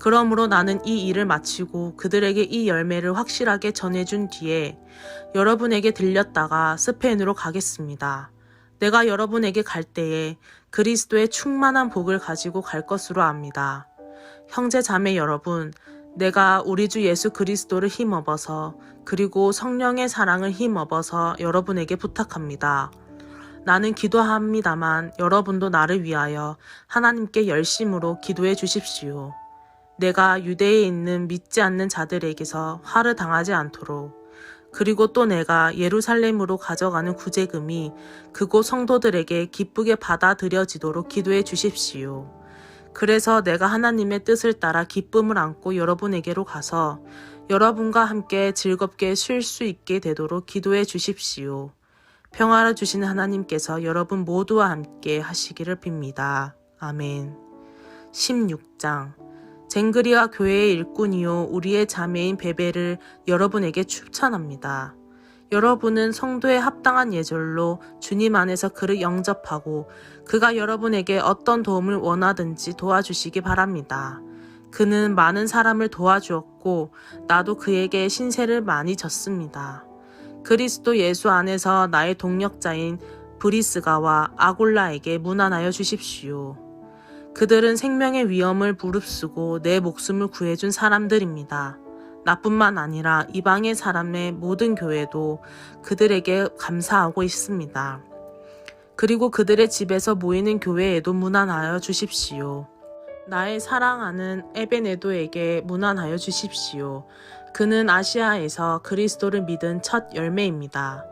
Speaker 2: 그러므로 나는 이 일을 마치고 그들에게 이 열매를 확실하게 전해준 뒤에 여러분에게 들렸다가 스페인으로 가겠습니다. 내가 여러분에게 갈 때에 그리스도의 충만한 복을 가지고 갈 것으로 압니다. 형제 자매 여러분, 내가 우리 주 예수 그리스도를 힘입어서 그리고 성령의 사랑을 힘입어서 여러분에게 부탁합니다. 나는 기도합니다만 여러분도 나를 위하여 하나님께 열심으로 기도해 주십시오. 내가 유대에 있는 믿지 않는 자들에게서 화를 당하지 않도록, 그리고 또 내가 예루살렘으로 가져가는 구제금이 그곳 성도들에게 기쁘게 받아들여지도록 기도해 주십시오. 그래서 내가 하나님의 뜻을 따라 기쁨을 안고 여러분에게로 가서 여러분과 함께 즐겁게 쉴 수 있게 되도록 기도해 주십시오. 평화를 주시는 하나님께서 여러분 모두와 함께 하시기를 빕니다. 아멘. 16장. 쟁그리아 교회의 일꾼이요 우리의 자매인 베베를 여러분에게 추천합니다. 여러분은 성도에 합당한 예절로 주님 안에서 그를 영접하고 그가 여러분에게 어떤 도움을 원하든지 도와주시기 바랍니다. 그는 많은 사람을 도와주었고 나도 그에게 신세를 많이 졌습니다. 그리스도 예수 안에서 나의 동력자인 브리스가와 아골라에게 문안하여 주십시오. 그들은 생명의 위험을 무릅쓰고 내 목숨을 구해준 사람들입니다. 나뿐만 아니라 이방의 사람의 모든 교회도 그들에게 감사하고 있습니다. 그리고 그들의 집에서 모이는 교회에도 문안하여 주십시오. 나의 사랑하는 에베네도에게 문안하여 주십시오. 그는 아시아에서 그리스도를 믿은 첫 열매입니다.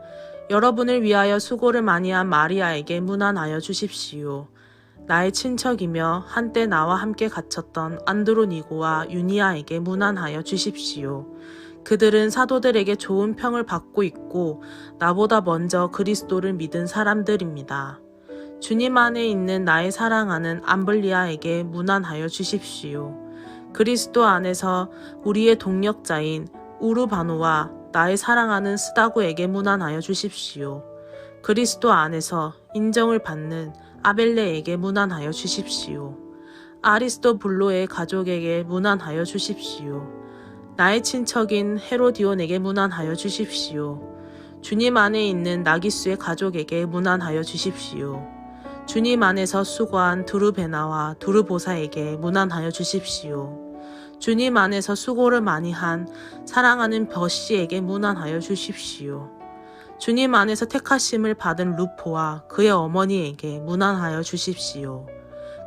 Speaker 2: 여러분을 위하여 수고를 많이 한 마리아에게 문안하여 주십시오. 나의 친척이며 한때 나와 함께 갇혔던 안드로니고와 유니아에게 문안하여 주십시오. 그들은 사도들에게 좋은 평을 받고 있고 나보다 먼저 그리스도를 믿은 사람들입니다. 주님 안에 있는 나의 사랑하는 암블리아에게 문안하여 주십시오. 그리스도 안에서 우리의 동력자인 우르바노와 나의 사랑하는 스다고에게 문안하여 주십시오. 그리스도 안에서 인정을 받는 아벨레에게 문안하여 주십시오. 아리스토블로의 가족에게 문안하여 주십시오. 나의 친척인 헤로디온에게 문안하여 주십시오. 주님 안에 있는 나기수의 가족에게 문안하여 주십시오. 주님 안에서 수고한 두르베나와 두르보사에게 문안하여 주십시오. 주님 안에서 수고를 많이 한 사랑하는 버씨에게 문안하여 주십시오. 주님 안에서 택하심을 받은 루포와 그의 어머니에게 문안하여 주십시오.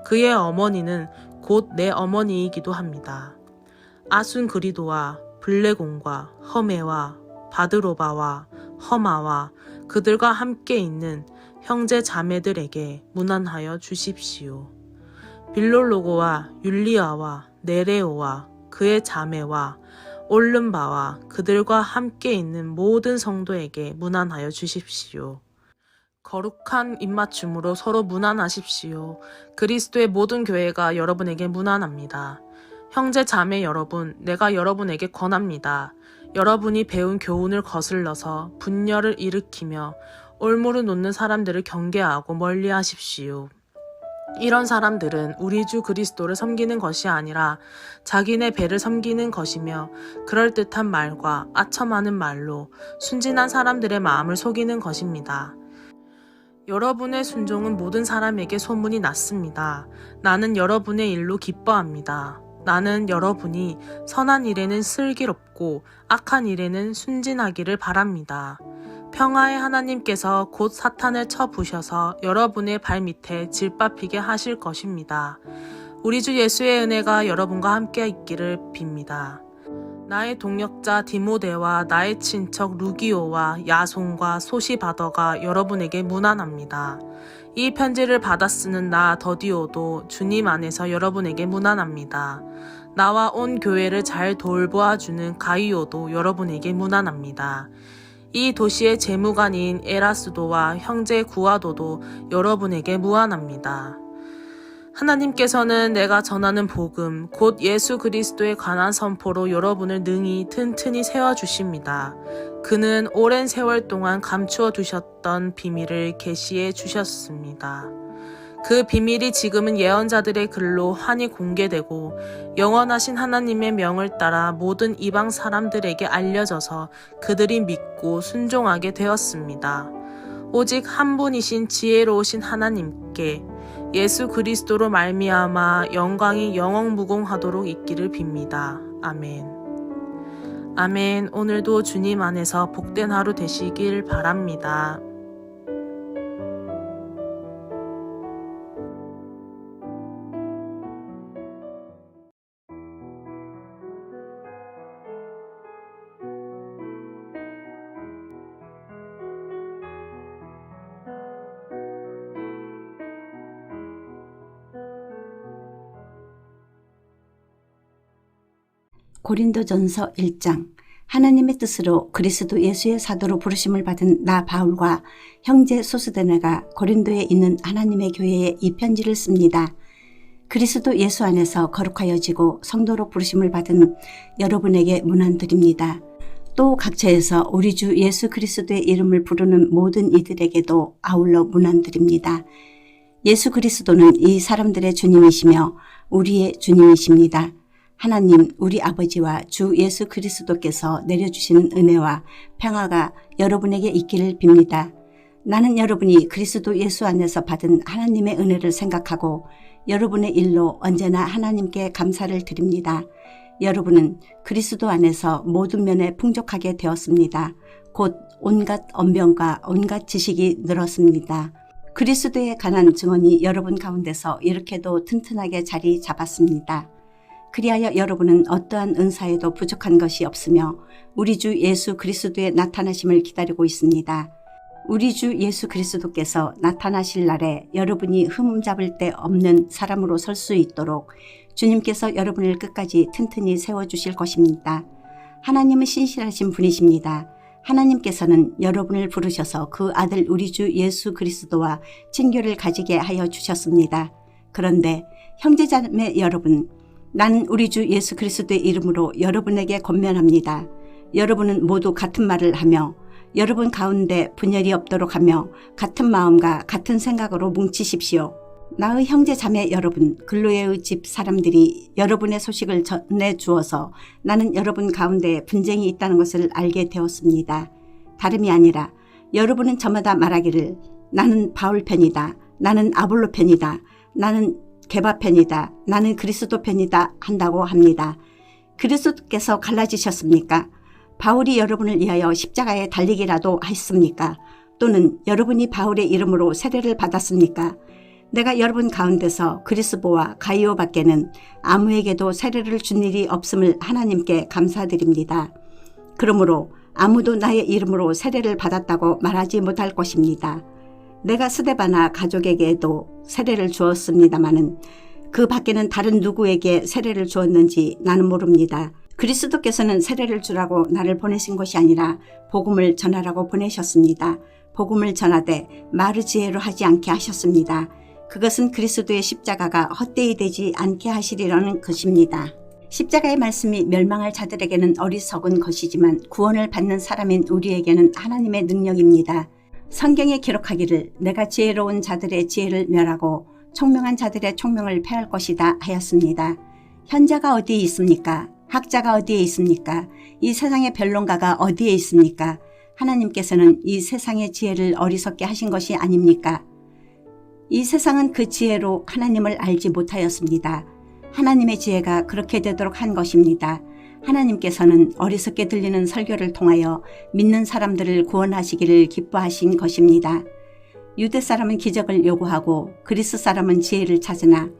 Speaker 2: 그의 어머니는 곧 내 어머니이기도 합니다. 아순그리도와 블레곤과 허메와 바드로바와 허마와 그들과 함께 있는 형제 자매들에게 문안하여 주십시오. 빌롤로고와 율리아와 네레오와 그의 자매와 올름바와 그들과 함께 있는 모든 성도에게 문안하여 주십시오. 거룩한 입맞춤으로 서로 문안하십시오. 그리스도의 모든 교회가 여러분에게 문안합니다. 형제 자매 여러분, 내가 여러분에게 권합니다. 여러분이 배운 교훈을 거슬러서 분열을 일으키며 올무를 놓는 사람들을 경계하고 멀리하십시오. 이런 사람들은 우리 주 그리스도를 섬기는 것이 아니라 자기네 배를 섬기는 것이며 그럴듯한 말과 아첨하는 말로 순진한 사람들의 마음을 속이는 것입니다. 여러분의 순종은 모든 사람에게 소문이 났습니다. 나는 여러분의 일로 기뻐합니다. 나는 여러분이 선한 일에는 슬기롭고 악한 일에는 순진하기를 바랍니다. 평화의 하나님께서 곧 사탄을 쳐부셔서 여러분의 발밑에 질밟히게 하실 것입니다. 우리 주 예수의 은혜가 여러분과 함께 있기를 빕니다. 나의 동역자 디모데와 나의 친척 루기오와 야손과 소시바더가 여러분에게 문안합니다. 이 편지를 받아 쓰는 나 더디오도 주님 안에서 여러분에게 문안합니다. 나와 온 교회를 잘 돌보아주는 가이오도 여러분에게 문안합니다. 이 도시의 재무관인 에라스도와 형제 구아도도 여러분에게 무안합니다. 하나님께서는 내가 전하는 복음, 곧 예수 그리스도에 관한 선포로 여러분을 능히 튼튼히 세워주십니다. 그는 오랜 세월 동안 감추어 두셨던 비밀을 계시해 주셨습니다. 그 비밀이 지금은 예언자들의 글로 환히 공개되고 영원하신 하나님의 명을 따라 모든 이방 사람들에게 알려져서 그들이 믿고 순종하게 되었습니다. 오직 한 분이신 지혜로우신 하나님께 예수 그리스도로 말미암아 영광이 영원무궁하도록 있기를 빕니다. 아멘. 아멘. 오늘도 주님 안에서 복된 하루 되시길 바랍니다.
Speaker 3: 고린도전서 1장. 하나님의 뜻으로 그리스도 예수의 사도로 부르심을 받은 나 바울과 형제 소스데네가 고린도에 있는 하나님의 교회에 이 편지를 씁니다. 그리스도 예수 안에서 거룩하여지고 성도로 부르심을 받은 여러분에게 문안드립니다. 또 각처에서 우리 주 예수 그리스도의 이름을 부르는 모든 이들에게도 아울러 문안드립니다. 예수 그리스도는 이 사람들의 주님이시며 우리의 주님이십니다. 하나님 우리 아버지와 주 예수 그리스도께서 내려주시는 은혜와 평화가 여러분에게 있기를 빕니다. 나는 여러분이 그리스도 예수 안에서 받은 하나님의 은혜를 생각하고 여러분의 일로 언제나 하나님께 감사를 드립니다. 여러분은 그리스도 안에서 모든 면에 풍족하게 되었습니다. 곧 온갖 언변과 온갖 지식이 늘었습니다. 그리스도에 관한 증언이 여러분 가운데서 이렇게도 튼튼하게 자리 잡았습니다. 그리하여 여러분은 어떠한 은사에도 부족한 것이 없으며 우리 주 예수 그리스도의 나타나심을 기다리고 있습니다. 우리 주 예수 그리스도께서 나타나실 날에 여러분이 흠잡을 데 없는 사람으로 설 수 있도록 주님께서 여러분을 끝까지 튼튼히 세워주실 것입니다. 하나님은 신실하신 분이십니다. 하나님께서는 여러분을 부르셔서 그 아들 우리 주 예수 그리스도와 친교를 가지게 하여 주셨습니다. 그런데 형제자매 여러분, 나는 우리 주 예수 그리스도의 이름으로 여러분에게 권면합니다. 여러분은 모두 같은 말을 하며 여러분 가운데 분열이 없도록 하며 같은 마음과 같은 생각으로 뭉치십시오. 나의 형제 자매 여러분, 글로에의 집 사람들이 여러분의 소식을 전해주어서 나는 여러분 가운데 분쟁이 있다는 것을 알게 되었습니다. 다름이 아니라 여러분은 저마다 말하기를 나는 바울 편이다, 나는 아볼로 편이다, 나는 게바 편이다, 나는 그리스도 편이다 한다고 합니다. 그리스도께서 갈라지셨습니까? 바울이 여러분을 위하여 십자가에 달리기라도 했습니까? 또는 여러분이 바울의 이름으로 세례를 받았습니까? 내가 여러분 가운데서 그리스보와 가이오 밖에는 아무에게도 세례를 준 일이 없음을 하나님께 감사드립니다. 그러므로 아무도 나의 이름으로 세례를 받았다고 말하지 못할 것입니다. 내가 스데바나 가족에게도 세례를 주었습니다마는 그 밖에는 다른 누구에게 세례를 주었는지 나는 모릅니다. 그리스도께서는 세례를 주라고 나를 보내신 것이 아니라 복음을 전하라고 보내셨습니다. 복음을 전하되 말의 지혜로 하지 않게 하셨습니다. 그것은 그리스도의 십자가가 헛되이 되지 않게 하시리라는 것입니다. 십자가의 말씀이 멸망할 자들에게는 어리석은 것이지만 구원을 받는 사람인 우리에게는 하나님의 능력입니다. 성경에 기록하기를 내가 지혜로운 자들의 지혜를 멸하고 총명한 자들의 총명을 패할 것이다 하였습니다. 현자가 어디에 있습니까? 학자가 어디에 있습니까? 이 세상의 변론가가 어디에 있습니까? 하나님께서는 이 세상의 지혜를 어리석게 하신 것이 아닙니까? 이 세상은 그 지혜로 하나님을 알지 못하였습니다. 하나님의 지혜가 그렇게 되도록 한 것입니다. 하나님께서는 어리석게 들리는 설교를 통하여 믿는 사람들을 구원하시기를 기뻐하신 것입니다. 유대 사람은 기적을 요구하고 그리스 사람은 지혜를 찾으나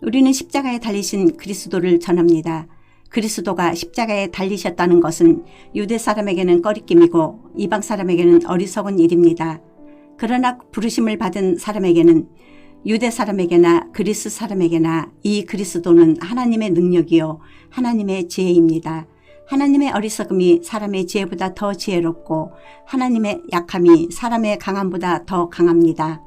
Speaker 3: 우리는 십자가에 달리신 그리스도를 전합니다. 그리스도가 십자가에 달리셨다는 것은 유대 사람에게는 꺼리낌이고 이방 사람에게는 어리석은 일입니다. 그러나 부르심을 받은 사람에게는 유대 사람에게나 그리스 사람에게나 이 그리스도는 하나님의 능력이요 하나님의 지혜입니다. 하나님의 어리석음이 사람의 지혜보다 더 지혜롭고 하나님의 약함이 사람의 강함보다 더 강합니다.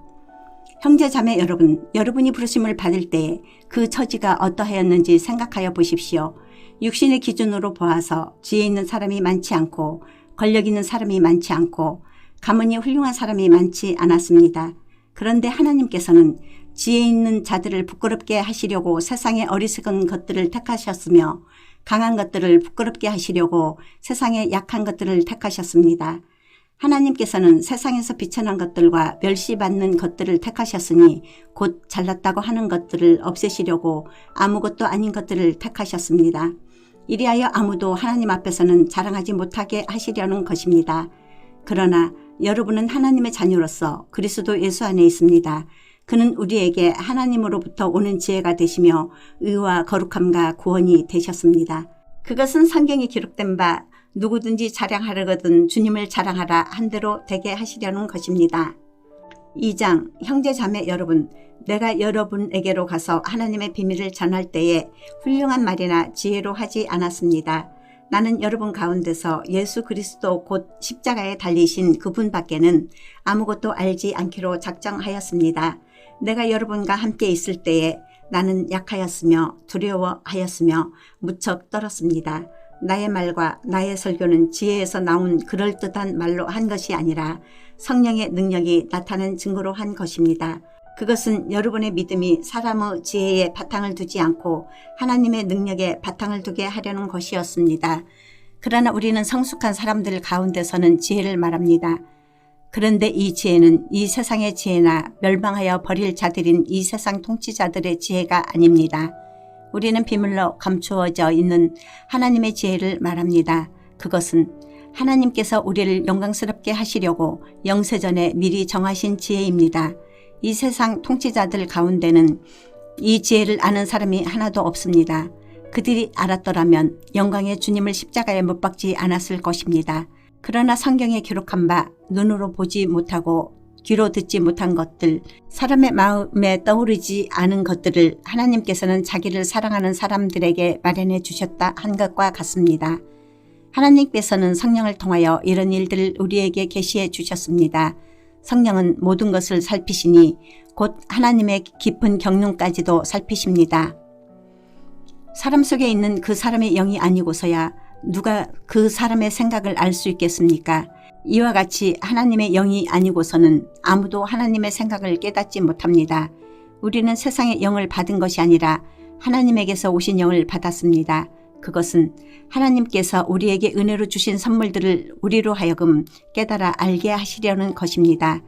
Speaker 3: 형제 자매 여러분, 여러분이 부르심을 받을 때에 그 처지가 어떠하였는지 생각하여 보십시오. 육신의 기준으로 보아서 지혜 있는 사람이 많지 않고 권력 있는 사람이 많지 않고 가문이 훌륭한 사람이 많지 않았습니다. 그런데 하나님께서는 지혜 있는 자들을 부끄럽게 하시려고 세상의 어리석은 것들을 택하셨으며 강한 것들을 부끄럽게 하시려고 세상의 약한 것들을 택하셨습니다. 하나님께서는 세상에서 비천한 것들과 멸시받는 것들을 택하셨으니 곧 잘났다고 하는 것들을 없애시려고 아무것도 아닌 것들을 택하셨습니다. 이리하여 아무도 하나님 앞에서는 자랑하지 못하게 하시려는 것입니다. 그러나 여러분은 하나님의 자녀로서 그리스도 예수 안에 있습니다. 그는 우리에게 하나님으로부터 오는 지혜가 되시며 의와 거룩함과 구원이 되셨습니다. 그것은 성경에 기록된 바 누구든지 자랑하려거든 주님을 자랑하라 한대로 되게 하시려는 것입니다. 2장 형제 자매 여러분, 내가 여러분에게로 가서 하나님의 비밀을 전할 때에 훌륭한 말이나 지혜로 하지 않았습니다. 나는 여러분 가운데서 예수 그리스도 곧 십자가에 달리신 그분 밖에는 아무것도 알지 않기로 작정하였습니다. 내가 여러분과 함께 있을 때에 나는 약하였으며 두려워하였으며 무척 떨었습니다. 나의 말과 나의 설교는 지혜에서 나온 그럴듯한 말로 한 것이 아니라 성령의 능력이 나타낸 증거로 한 것입니다. 그것은 여러분의 믿음이 사람의 지혜에 바탕을 두지 않고 하나님의 능력에 바탕을 두게 하려는 것이었습니다. 그러나 우리는 성숙한 사람들 가운데서는 지혜를 말합니다. 그런데 이 지혜는 이 세상의 지혜나 멸망하여 버릴 자들인 이 세상 통치자들의 지혜가 아닙니다. 우리는 비밀로 감추어져 있는 하나님의 지혜를 말합니다. 그것은 하나님께서 우리를 영광스럽게 하시려고 영세전에 미리 정하신 지혜입니다. 이 세상 통치자들 가운데는 이 지혜를 아는 사람이 하나도 없습니다. 그들이 알았더라면 영광의 주님을 십자가에 못 박지 않았을 것입니다. 그러나 성경에 기록한 바 눈으로 보지 못하고 귀로 듣지 못한 것들, 사람의 마음에 떠오르지 않은 것들을 하나님께서는 자기를 사랑하는 사람들에게 마련해 주셨다 한 것과 같습니다. 하나님께서는 성령을 통하여 이런 일들을 우리에게 계시해 주셨습니다. 성령은 모든 것을 살피시니 곧 하나님의 깊은 경륜까지도 살피십니다. 사람 속에 있는 그 사람의 영이 아니고서야 누가 그 사람의 생각을 알 수 있겠습니까? 이와 같이 하나님의 영이 아니고서는 아무도 하나님의 생각을 깨닫지 못합니다. 우리는 세상의 영을 받은 것이 아니라 하나님에게서 오신 영을 받았습니다. 그것은 하나님께서 우리에게 은혜로 주신 선물들을 우리로 하여금 깨달아 알게 하시려는 것입니다.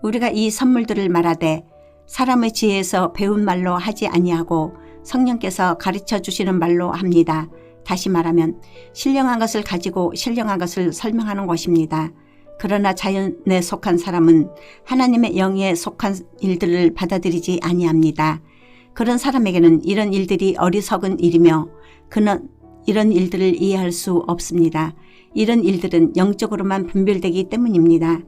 Speaker 3: 우리가 이 선물들을 말하되 사람의 지혜에서 배운 말로 하지 아니하고 성령께서 가르쳐 주시는 말로 합니다. 다시 말하면 신령한 것을 가지고 신령한 것을 설명하는 것입니다. 그러나 자연에 속한 사람은 하나님의 영에 속한 일들을 받아들이지 아니합니다. 그런 사람에게는 이런 일들이 어리석은 일이며 그는 이런 일들을 이해할 수 없습니다. 이런 일들은 영적으로만 분별되기 때문입니다.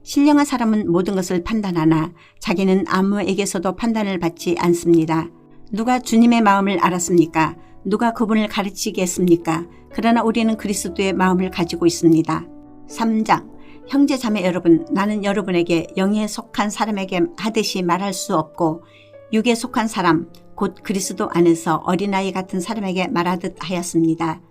Speaker 3: 신령한 사람은 모든 것을 판단하나 자기는 아무에게서도 판단을 받지 않습니다. 누가 주님의 마음을 알았습니까? 누가 그분을 가르치겠습니까? 그러나 우리는 그리스도의 마음을 가지고 있습니다. 3장 형제 자매 여러분, 나는 여러분에게 영에 속한 사람에게 하듯이 말할 수 없고 육에 속한 사람 곧 그리스도 안에서 어린아이 같은 사람에게 말하듯 하였습니다.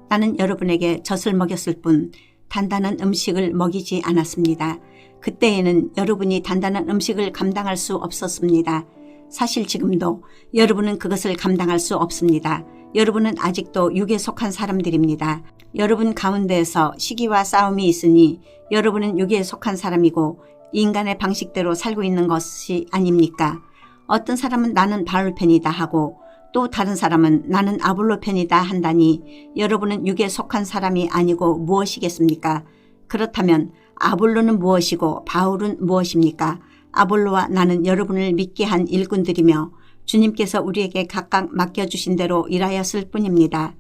Speaker 3: 나는 여러분에게 젖을 먹였을 뿐 단단한 음식을 먹이지 않았습니다. 그때에는 여러분이 단단한 음식을 감당할 수 없었습니다. 사실 지금도 여러분은 그것을 감당할 수 없습니다. 여러분은 아직도 육에 속한 사람들입니다. 여러분 가운데에서 시기와 싸움이 있으니 여러분은 육에 속한 사람이고 인간의 방식대로 살고 있는 것이 아닙니까? 어떤 사람은 나는 바울 편이다 하고 또 다른 사람은 나는 아볼로 편이다 한다니 여러분은 육에 속한 사람이 아니고 무엇이겠습니까? 그렇다면 아볼로는 무엇이고 바울은 무엇입니까? 아볼로와 나는 여러분을 믿게 한 일꾼들이며 주님께서 우리에게 각각 맡겨주신 대로 일하였을 뿐입니다.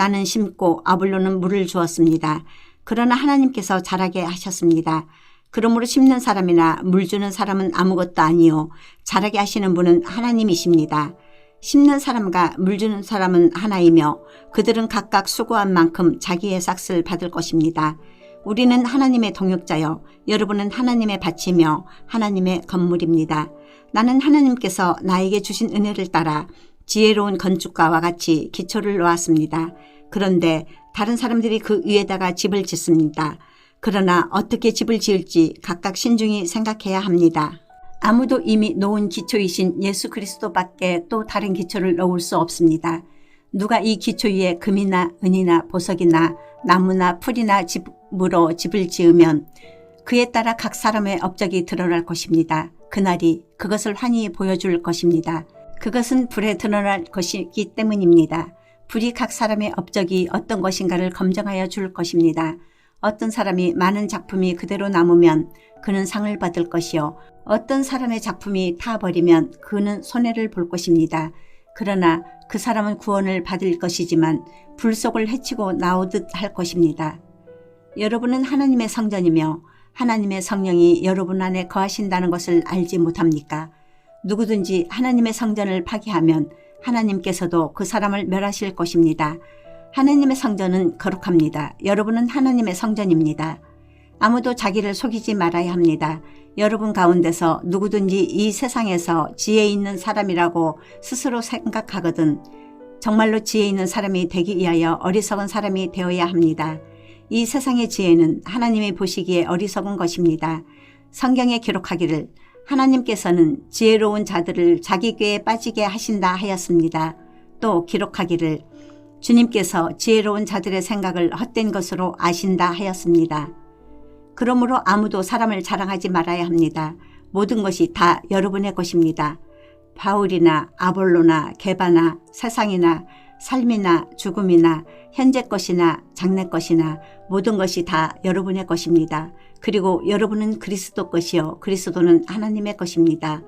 Speaker 3: 나는 심고 아볼로는 물을 주었습니다. 그러나 하나님께서 자라게 하셨습니다. 그러므로 심는 사람이나 물 주는 사람은 아무것도 아니요 자라게 하시는 분은 하나님이십니다. 심는 사람과 물 주는 사람은 하나이며 그들은 각각 수고한 만큼 자기의 삭을 받을 것입니다. 우리는 하나님의 동역자요 여러분은 하나님의 밭이며 하나님의 건물입니다. 나는 하나님께서 나에게 주신 은혜를 따라 지혜로운 건축가와 같이 기초를 놓았습니다. 그런데 다른 사람들이 그 위에다가 집을 짓습니다. 그러나 어떻게 집을 지을지 각각 신중히 생각해야 합니다. 아무도 이미 놓은 기초이신 예수 그리스도밖에 또 다른 기초를 놓을 수 없습니다. 누가 이 기초 위에 금이나 은이나 보석이나 나무나 풀이나 집으로 집을 지으면 그에 따라 각 사람의 업적이 드러날 것입니다. 그날이 그것을 환히 보여줄 것입니다. 그것은 불에 드러날 것이기 때문입니다. 불이 각 사람의 업적이 어떤 것인가를 검증하여 줄 것입니다. 어떤 사람이 많은 작품이 그대로 남으면 그는 상을 받을 것이요 어떤 사람의 작품이 타버리면 그는 손해를 볼 것입니다. 그러나 그 사람은 구원을 받을 것이지만 불 속을 헤치고 나오듯 할 것입니다. 여러분은 하나님의 성전이며 하나님의 성령이 여러분 안에 거하신다는 것을 알지 못합니까? 누구든지 하나님의 성전을 파괴하면 하나님께서도 그 사람을 멸하실 것입니다. 하나님의 성전은 거룩합니다. 여러분은 하나님의 성전입니다. 아무도 자기를 속이지 말아야 합니다. 여러분 가운데서 누구든지 이 세상에서 지혜 있는 사람이라고 스스로 생각하거든 정말로 지혜 있는 사람이 되기 위하여 어리석은 사람이 되어야 합니다. 이 세상의 지혜는 하나님이 보시기에 어리석은 것입니다. 성경에 기록하기를 하나님께서는 지혜로운 자들을 자기 꾀에 빠지게 하신다 하였습니다. 또 기록하기를 주님께서 지혜로운 자들의 생각을 헛된 것으로 아신다 하였습니다. 그러므로 아무도 사람을 자랑하지 말아야 합니다. 모든 것이 다 여러분의 것입니다. 바울이나 아볼로나 게바나 세상이나 삶이나 죽음이나 현재 것이나 장래 것이나 모든 것이 다 여러분의 것입니다. 그리고 여러분은 그리스도 것이요 그리스도는 하나님의 것입니다.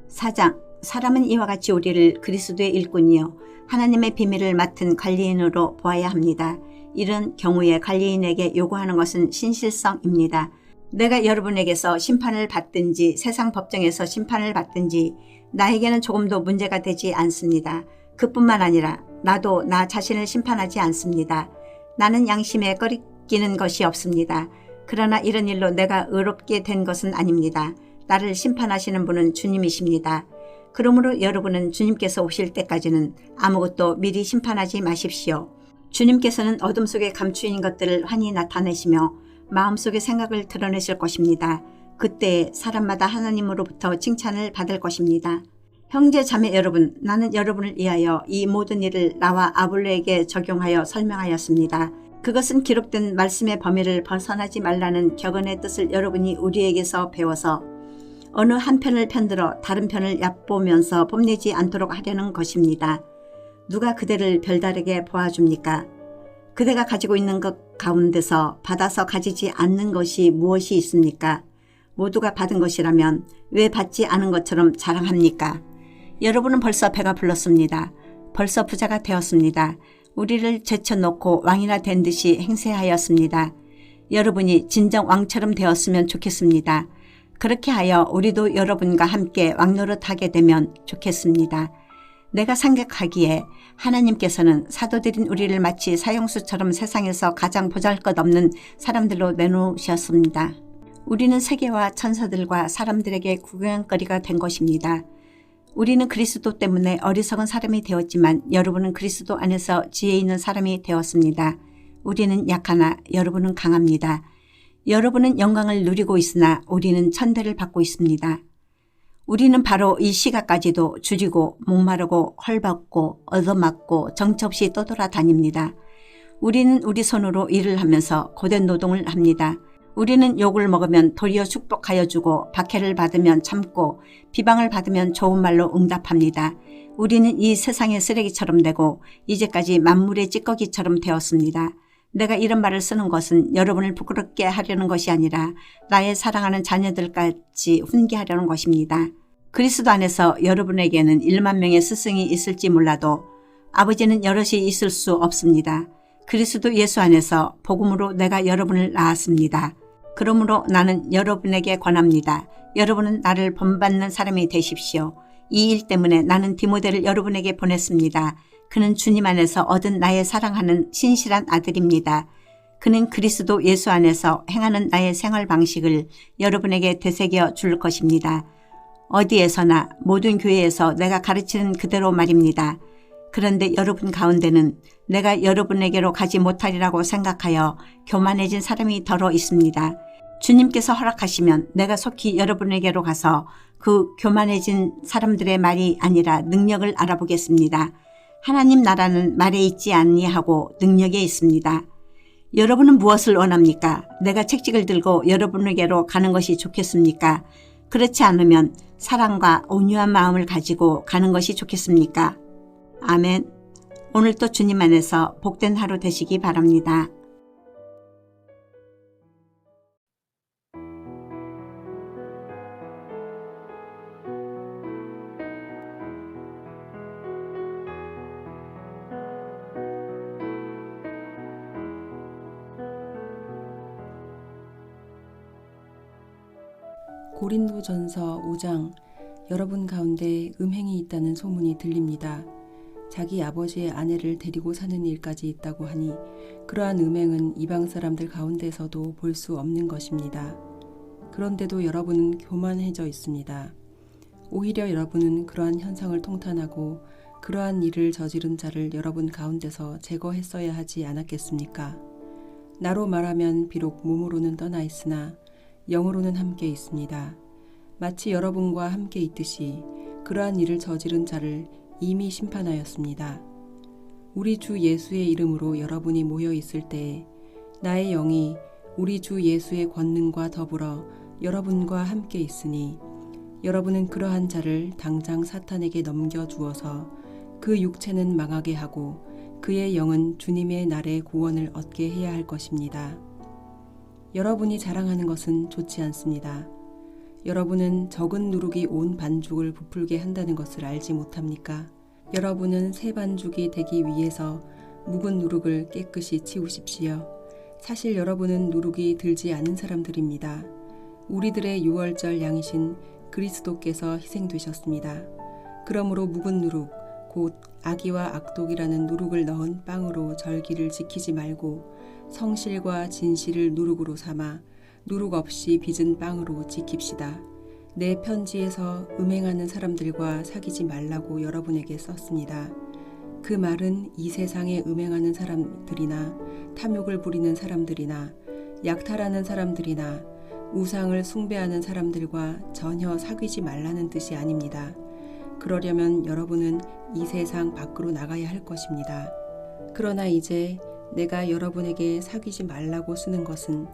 Speaker 3: 4장 사람은 이와 같이 우리를 그리스도의 일꾼이요 하나님의 비밀을 맡은 관리인으로 보아야 합니다. 이런 경우에 관리인에게 요구하는 것은 신실성입니다. 내가 여러분에게서 심판을 받든지 세상 법정에서 심판을 받든지 나에게는 조금도 문제가 되지 않습니다. 그뿐만 아니라 나도 나 자신을 심판하지 않습니다. 나는 양심에 꺼리끼는 것이 없습니다. 그러나 이런 일로 내가 의롭게 된 것은 아닙니다. 나를 심판하시는 분은 주님이십니다. 그러므로 여러분은 주님께서 오실 때까지는 아무것도 미리 심판하지 마십시오. 주님께서는 어둠 속에 감추인 것들을 환히 나타내시며 마음속의 생각을 드러내실 것입니다. 그때 사람마다 하나님으로부터 칭찬을 받을 것입니다. 형제 자매 여러분, 나는 여러분을 위하여 이 모든 일을 나와 아볼로에게 적용하여 설명하였습니다. 그것은 기록된 말씀의 범위를 벗어나지 말라는 격언의 뜻을 여러분이 우리에게서 배워서 어느 한 편을 편들어 다른 편을 얕보면서 뽐내지 않도록 하려는 것입니다. 누가 그대를 별다르게 보아줍니까? 그대가 가지고 있는 것 가운데서 받아서 가지지 않는 것이 무엇이 있습니까? 모두가 받은 것이라면 왜 받지 않은 것처럼 자랑합니까? 여러분은 벌써 배가 불렀습니다. 벌써 부자가 되었습니다. 우리를 제쳐놓고 왕이나 된 듯이 행세하였습니다. 여러분이 진정 왕처럼 되었으면 좋겠습니다. 그렇게 하여 우리도 여러분과 함께 왕노릇하게 되면 좋겠습니다. 내가 생각하기에 하나님께서는 사도들인 우리를 마치 사형수처럼 세상에서 가장 보잘것없는 사람들로 내놓으셨습니다. 우리는 세계와 천사들과 사람들에게 구경거리가 된 것입니다. 우리는 그리스도 때문에 어리석은 사람이 되었지만 여러분은 그리스도 안에서 지혜 있는 사람이 되었습니다. 우리는 약하나 여러분은 강합니다. 여러분은 영광을 누리고 있으나 우리는 천대를 받고 있습니다. 우리는 바로 이 시각까지도 줄이고 목마르고 헐벗고 얻어맞고 정처없이 떠돌아다닙니다. 우리는 우리 손으로 일을 하면서 고된 노동을 합니다. 우리는 욕을 먹으면 도리어 축복하여 주고 박해를 받으면 참고 비방을 받으면 좋은 말로 응답합니다. 우리는 이 세상의 쓰레기처럼 되고 이제까지 만물의 찌꺼기처럼 되었습니다. 내가 이런 말을 쓰는 것은 여러분을 부끄럽게 하려는 것이 아니라 나의 사랑하는 자녀들까지 훈계하려는 것입니다. 그리스도 안에서 여러분에게는 1만 명의 스승이 있을지 몰라도 아버지는 여럿이 있을 수 없습니다. 그리스도 예수 안에서 복음으로 내가 여러분을 낳았습니다. 그러므로 나는 여러분에게 권합니다. 여러분은 나를 본받는 사람이 되십시오. 이 일 때문에 나는 디모데를 여러분에게 보냈습니다. 그는 주님 안에서 얻은 나의 사랑하는 신실한 아들입니다. 그는 그리스도 예수 안에서 행하는 나의 생활 방식을 여러분에게 되새겨 줄 것입니다. 어디에서나 모든 교회에서 내가 가르치는 그대로 말입니다. 그런데 여러분 가운데는 내가 여러분에게로 가지 못하리라고 생각하여 교만해진 사람이 더러 있습니다. 주님께서 허락하시면 내가 속히 여러분에게로 가서 그 교만해진 사람들의 말이 아니라 능력을 알아보겠습니다. 하나님 나라는 말에 있지 아니하고 능력에 있습니다. 여러분은 무엇을 원합니까? 내가 책찍을 들고 여러분에게로 가는 것이 좋겠습니까? 그렇지 않으면 사랑과 온유한 마음을 가지고 가는 것이 좋겠습니까? 아멘. 오늘도 주님 안에서 복된 하루 되시기 바랍니다.
Speaker 4: 고린도전서 5장. 여러분 가운데 음행이 있다는 소문이 들립니다. 자기 아버지의 아내를 데리고 사는 일까지 있다고 하니 그러한 음행은 이방 사람들 가운데서도 볼 수 없는 것입니다. 그런데도 여러분은 교만해져 있습니다. 오히려 여러분은 그러한 현상을 통탄하고 그러한 일을 저지른 자를 여러분 가운데서 제거했어야 하지 않았겠습니까? 나로 말하면 비록 몸으로는 떠나 있으나 영으로는 함께 있습니다. 마치 여러분과 함께 있듯이 그러한 일을 저지른 자를 이미 심판하였습니다. 우리 주 예수의 이름으로 여러분이 모여 있을 때에 나의 영이 우리 주 예수의 권능과 더불어 여러분과 함께 있으니 여러분은 그러한 자를 당장 사탄에게 넘겨주어서 그 육체는 망하게 하고 그의 영은 주님의 날에 구원을 얻게 해야 할 것입니다. 여러분이 자랑하는 것은 좋지 않습니다. 여러분은 적은 누룩이 온 반죽을 부풀게 한다는 것을 알지 못합니까? 여러분은 새 반죽이 되기 위해서 묵은 누룩을 깨끗이 치우십시오. 사실 여러분은 누룩이 들지 않은 사람들입니다. 우리들의 유월절 양이신 그리스도께서 희생되셨습니다. 그러므로 묵은 누룩, 곧 악의와 악독이라는 누룩을 넣은 빵으로 절기를 지키지 말고 성실과 진실을 누룩으로 삼아 누룩 없이 빚은 빵으로 지킵시다. 내 편지에서 음행하는 사람들과 사귀지 말라고 여러분에게 썼습니다. 그 말은 이 세상에 음행하는 사람들이나 탐욕을 부리는 사람들이나 약탈하는 사람들이나 우상을 숭배하는 사람들과 전혀 사귀지 말라는 뜻이 아닙니다. 그러려면 여러분은 이 세상 밖으로 나가야 할 것입니다. 그러나 이제 내가 여러분에게 사귀지 말라고 쓰는 것은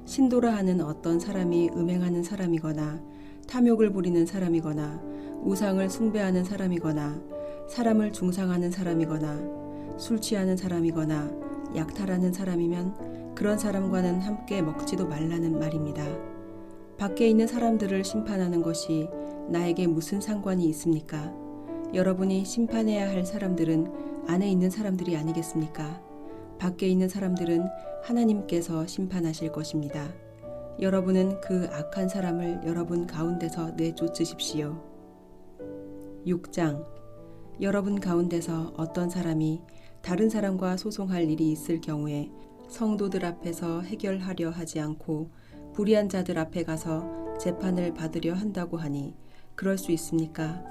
Speaker 4: 신도라 하는 어떤 사람이 음행하는 사람이거나 탐욕을 부리는 사람이거나 우상을 숭배하는 사람이거나 사람을 중상하는 사람이거나 술 취하는 사람이거나 약탈하는 사람이면 그런 사람과는 함께 먹지도 말라는 말입니다. 밖에 있는 사람들을 심판하는 것이 나에게 무슨 상관이 있습니까? 여러분이 심판해야 할 사람들은 안에 있는 사람들이 아니겠습니까? 밖에 있는 사람들은 하나님께서 심판하실 것입니다. 여러분은 그 악한 사람을 여러분 가운데서 내쫓으십시오. 6장. 여러분 가운데서 어떤 사람이 다른 사람과 소송할 일이 있을 경우에 성도들 앞에서 해결하려 하지 않고 불의한 자들 앞에 가서 재판을 받으려 한다고 하니 그럴 수 있습니까?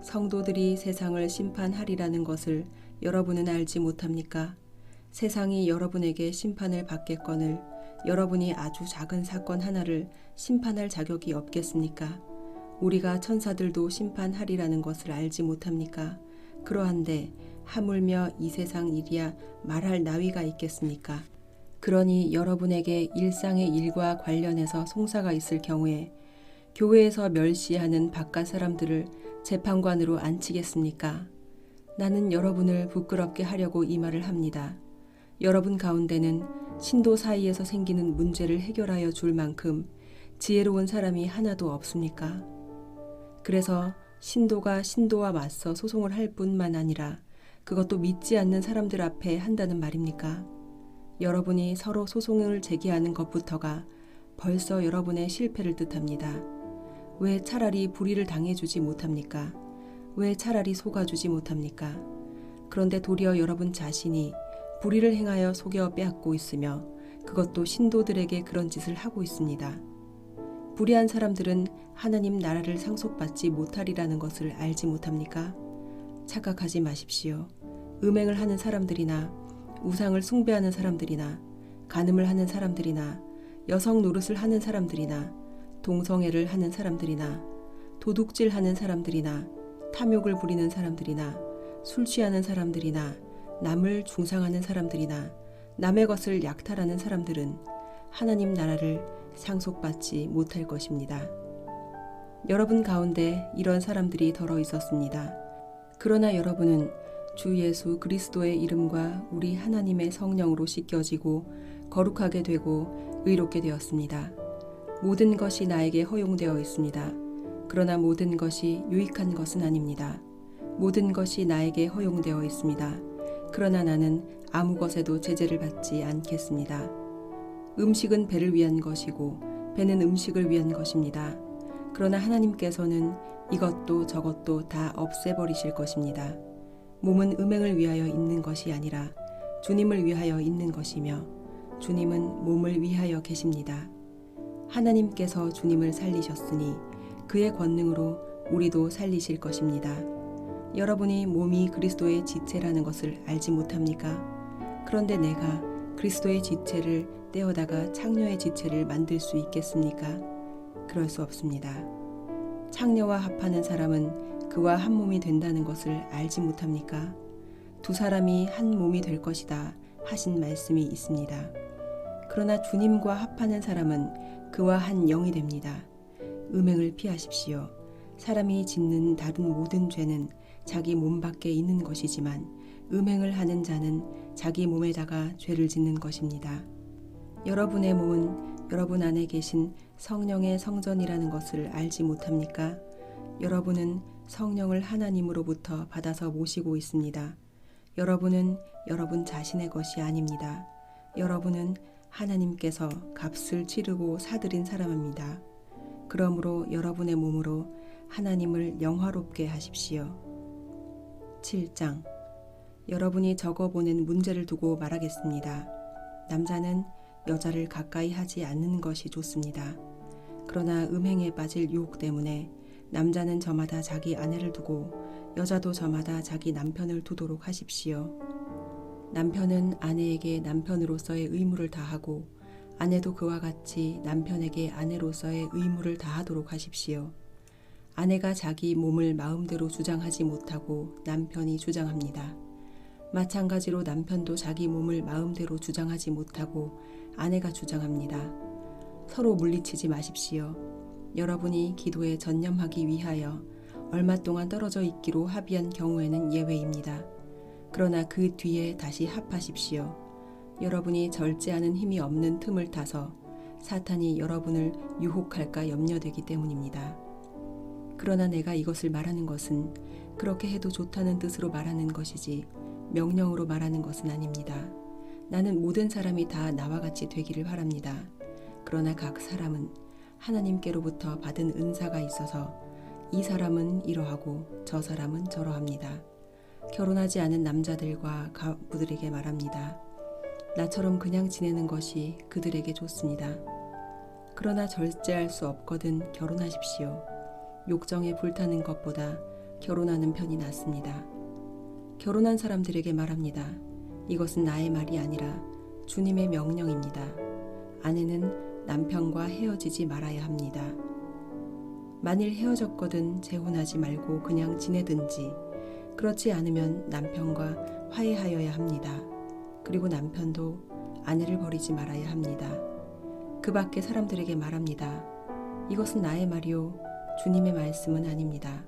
Speaker 4: 성도들이 세상을 심판하리라는 것을 여러분은 알지 못합니까? 세상이 여러분에게 심판을 받겠거늘 여러분이 아주 작은 사건 하나를 심판할 자격이 없겠습니까? 우리가 천사들도 심판하리라는 것을 알지 못합니까? 그러한데 하물며 이 세상 일이야 말할 나위가 있겠습니까? 그러니 여러분에게 일상의 일과 관련해서 송사가 있을 경우에 교회에서 멸시하는 바깥 사람들을 재판관으로 앉히겠습니까? 나는 여러분을 부끄럽게 하려고 이 말을 합니다. 여러분 가운데는 신도 사이에서 생기는 문제를 해결하여 줄 만큼 지혜로운 사람이 하나도 없습니까? 그래서 신도가 신도와 맞서 소송을 할 뿐만 아니라 그것도 믿지 않는 사람들 앞에 한다는 말입니까? 여러분이 서로 소송을 제기하는 것부터가 벌써 여러분의 실패를 뜻합니다. 왜 차라리 불의를 당해주지 못합니까? 왜 차라리 속아주지 못합니까? 그런데 도리어 여러분 자신이 불의를 행하여 속여 빼앗고 있으며 그것도 신도들에게 그런 짓을 하고 있습니다. 불의한 사람들은 하나님 나라를 상속받지 못하리라는 것을 알지 못합니까? 착각하지 마십시오. 음행을 하는 사람들이나 우상을 숭배하는 사람들이나 간음을 하는 사람들이나 여성 노릇을 하는 사람들이나 동성애를 하는 사람들이나 도둑질하는 사람들이나 탐욕을 부리는 사람들이나 술 취하는 사람들이나 남을 중상하는 사람들이나 남의 것을 약탈하는 사람들은 하나님 나라를 상속받지 못할 것입니다. 여러분 가운데 이런 사람들이 더러 있었습니다. 그러나 여러분은 주 예수 그리스도의 이름과 우리 하나님의 성령으로 씻겨지고 거룩하게 되고 의롭게 되었습니다. 모든 것이 나에게 허용되어 있습니다. 그러나 모든 것이 유익한 것은 아닙니다. 모든 것이 나에게 허용되어 있습니다. 그러나 나는 아무 것에도 제재를 받지 않겠습니다. 음식은 배를 위한 것이고 배는 음식을 위한 것입니다. 그러나 하나님께서는 이것도 저것도 다 없애버리실 것입니다. 몸은 음행을 위하여 있는 것이 아니라 주님을 위하여 있는 것이며 주님은 몸을 위하여 계십니다. 하나님께서 주님을 살리셨으니 그의 권능으로 우리도 살리실 것입니다. 여러분이 몸이 그리스도의 지체라는 것을 알지 못합니까? 그런데 내가 그리스도의 지체를 떼어다가 창녀의 지체를 만들 수 있겠습니까? 그럴 수 없습니다. 창녀와 합하는 사람은 그와 한 몸이 된다는 것을 알지 못합니까? 두 사람이 한 몸이 될 것이다 하신 말씀이 있습니다. 그러나 주님과 합하는 사람은 그와 한 영이 됩니다. 음행을 피하십시오. 사람이 짓는 다른 모든 죄는 자기 몸 밖에 있는 것이지만 음행을 하는 자는 자기 몸에다가 죄를 짓는 것입니다. 여러분의 몸은 여러분 안에 계신 성령의 성전이라는 것을 알지 못합니까? 여러분은 성령을 하나님으로부터 받아서 모시고 있습니다. 여러분은 여러분 자신의 것이 아닙니다. 여러분은 하나님께서 값을 치르고 사들인 사람입니다. 그러므로 여러분의 몸으로 하나님을 영화롭게 하십시오. 7장. 여러분이 적어보낸 문제를 두고 말하겠습니다. 남자는 여자를 가까이 하지 않는 것이 좋습니다. 그러나 음행에 빠질 유혹 때문에 남자는 저마다 자기 아내를 두고 여자도 저마다 자기 남편을 두도록 하십시오. 남편은 아내에게 남편으로서의 의무를 다하고 아내도 그와 같이 남편에게 아내로서의 의무를 다하도록 하십시오. 아내가 자기 몸을 마음대로 주장하지 못하고 남편이 주장합니다. 마찬가지로 남편도 자기 몸을 마음대로 주장하지 못하고 아내가 주장합니다. 서로 물리치지 마십시오. 여러분이 기도에 전념하기 위하여 얼마 동안 떨어져 있기로 합의한 경우에는 예외입니다. 그러나 그 뒤에 다시 합하십시오. 여러분이 절제하는 힘이 없는 틈을 타서 사탄이 여러분을 유혹할까 염려되기 때문입니다. 그러나 내가 이것을 말하는 것은 그렇게 해도 좋다는 뜻으로 말하는 것이지 명령으로 말하는 것은 아닙니다. 나는 모든 사람이 다 나와 같이 되기를 바랍니다. 그러나 각 사람은 하나님께로부터 받은 은사가 있어서 이 사람은 이러하고 저 사람은 저러합니다. 결혼하지 않은 남자들과 가부들에게 말합니다. 나처럼 그냥 지내는 것이 그들에게 좋습니다. 그러나 절제할 수 없거든 결혼하십시오. 욕정에 불타는 것보다 결혼하는 편이 낫습니다. 결혼한 사람들에게 말합니다. 이것은 나의 말이 아니라 주님의 명령입니다. 아내는 남편과 헤어지지 말아야 합니다. 만일 헤어졌거든 재혼하지 말고 그냥 지내든지 그렇지 않으면 남편과 화해하여야 합니다. 그리고 남편도 아내를 버리지 말아야 합니다. 그 밖에 사람들에게 말합니다. 이것은 나의 말이요 주님의 말씀은 아닙니다.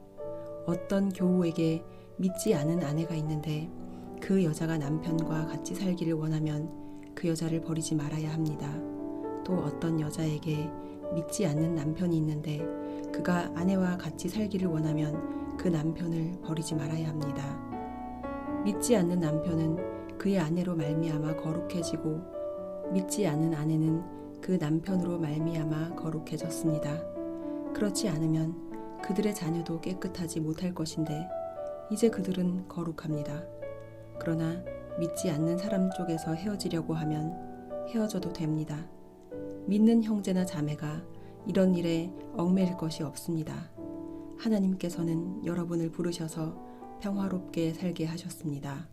Speaker 4: 어떤 교우에게 믿지 않은 아내가 있는데 그 여자가 남편과 같이 살기를 원하면 그 여자를 버리지 말아야 합니다. 또 어떤 여자에게 믿지 않는 남편이 있는데 그가 아내와 같이 살기를 원하면 그 남편을 버리지 말아야 합니다. 믿지 않는 남편은 그의 아내로 말미암아 거룩해지고 믿지 않는 아내는 그 남편으로 말미암아 거룩해졌습니다. 그렇지 않으면 그들의 자녀도 깨끗하지 못할 것인데 이제 그들은 거룩합니다. 그러나 믿지 않는 사람 쪽에서 헤어지려고 하면 헤어져도 됩니다. 믿는 형제나 자매가 이런 일에 얽매일 것이 없습니다. 하나님께서는 여러분을 부르셔서 평화롭게 살게 하셨습니다.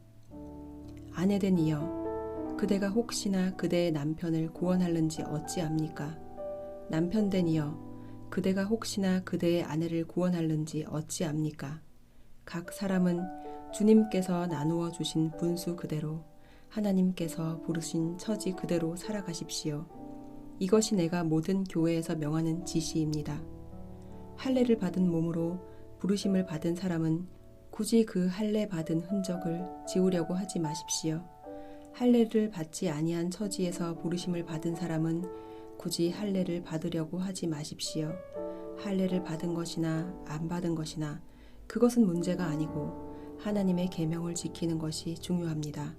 Speaker 4: 아내된 이여, 그대가 혹시나 그대의 남편을 구원하는지 어찌합니까? 남편된 이여, 그대가 혹시나 그대의 아내를 구원하는지 어찌합니까? 각 사람은 주님께서 나누어 주신 분수 그대로 하나님께서 부르신 처지 그대로 살아가십시오. 이것이 내가 모든 교회에서 명하는 지시입니다. 할례를 받은 몸으로 부르심을 받은 사람은 굳이 그 할례 받은 흔적을 지우려고 하지 마십시오. 할례를 받지 아니한 처지에서 부르심을 받은 사람은 굳이 할례를 받으려고 하지 마십시오. 할례를 받은 것이나 안 받은 것이나 그것은 문제가 아니고 하나님의 계명을 지키는 것이 중요합니다.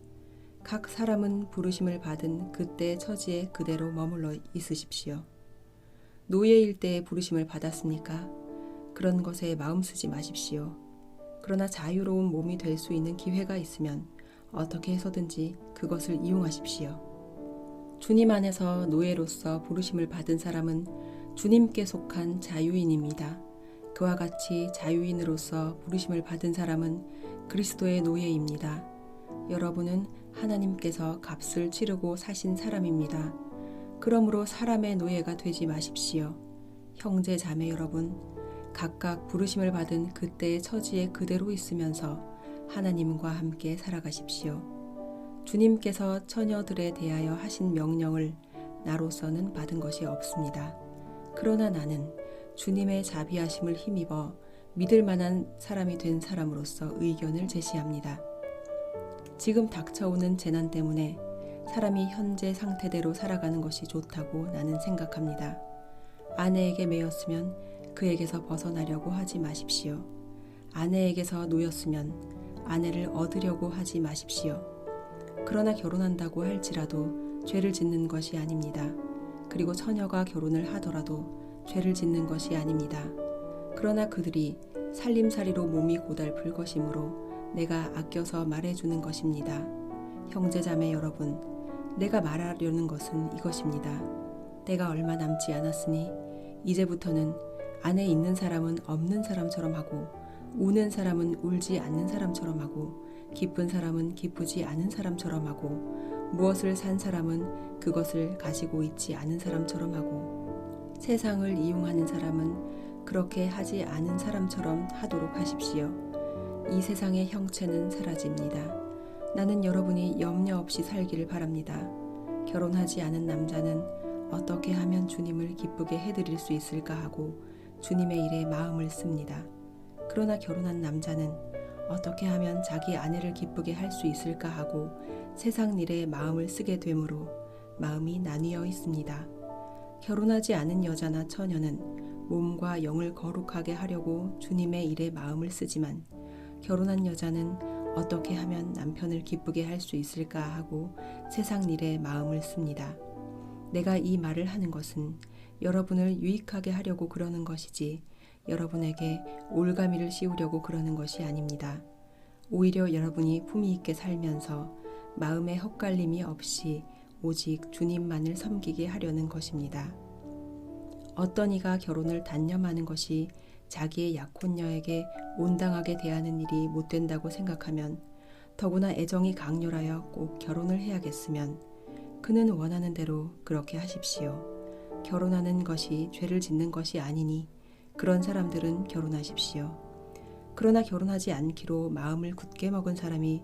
Speaker 4: 각 사람은 부르심을 받은 그때의 처지에 그대로 머물러 있으십시오. 노예일 때에 부르심을 받았으니까 그런 것에 마음 쓰지 마십시오. 그러나 자유로운 몸이 될 수 있는 기회가 있으면 어떻게 해서든지 그것을 이용하십시오. 주님 안에서 노예로서 부르심을 받은 사람은 주님께 속한 자유인입니다. 그와 같이 자유인으로서 부르심을 받은 사람은 그리스도의 노예입니다. 여러분은 하나님께서 값을 치르고 사신 사람입니다. 그러므로 사람의 노예가 되지 마십시오. 형제 자매 여러분, 각각 부르심을 받은 그때의 처지에 그대로 있으면서 하나님과 함께 살아가십시오. 주님께서 처녀들에 대하여 하신 명령을 나로서는 받은 것이 없습니다. 그러나 나는 주님의 자비하심을 힘입어 믿을 만한 사람이 된 사람으로서 의견을 제시합니다. 지금 닥쳐오는 재난 때문에 사람이 현재 상태대로 살아가는 것이 좋다고 나는 생각합니다. 아내에게 매였으면 그에게서 벗어나려고 하지 마십시오. 아내에게서 놓였으면 아내를 얻으려고 하지 마십시오. 그러나 결혼한다고 할지라도 죄를 짓는 것이 아닙니다. 그리고 처녀가 결혼을 하더라도 죄를 짓는 것이 아닙니다. 그러나 그들이 살림살이로 몸이 고달플 것이므로 내가 아껴서 말해주는 것입니다. 형제자매 여러분, 내가 말하려는 것은 이것입니다. 때가 얼마 남지 않았으니 이제부터는 안에 있는 사람은 없는 사람처럼 하고 우는 사람은 울지 않는 사람처럼 하고 기쁜 사람은 기쁘지 않은 사람처럼 하고 무엇을 산 사람은 그것을 가지고 있지 않은 사람처럼 하고 세상을 이용하는 사람은 그렇게 하지 않은 사람처럼 하도록 하십시오. 이 세상의 형체는 사라집니다. 나는 여러분이 염려 없이 살기를 바랍니다. 결혼하지 않은 남자는 어떻게 하면 주님을 기쁘게 해드릴 수 있을까 하고 주님의 일에 마음을 씁니다. 그러나 결혼한 남자는 어떻게 하면 자기 아내를 기쁘게 할 수 있을까 하고 세상 일에 마음을 쓰게 되므로 마음이 나뉘어 있습니다. 결혼하지 않은 여자나 처녀는 몸과 영을 거룩하게 하려고 주님의 일에 마음을 쓰지만 결혼한 여자는 어떻게 하면 남편을 기쁘게 할 수 있을까 하고 세상 일에 마음을 씁니다. 내가 이 말을 하는 것은 여러분을 유익하게 하려고 그러는 것이지 여러분에게 올가미를 씌우려고 그러는 것이 아닙니다. 오히려 여러분이 품위 있게 살면서 마음에 헛갈림이 없이 오직 주님만을 섬기게 하려는 것입니다. 어떤 이가 결혼을 단념하는 것이 자기의 약혼녀에게 온당하게 대하는 일이 못된다고 생각하면 더구나 애정이 강렬하여 꼭 결혼을 해야겠으면 그는 원하는 대로 그렇게 하십시오. 결혼하는 것이 죄를 짓는 것이 아니니 그런 사람들은 결혼하십시오. 그러나 결혼하지 않기로 마음을 굳게 먹은 사람이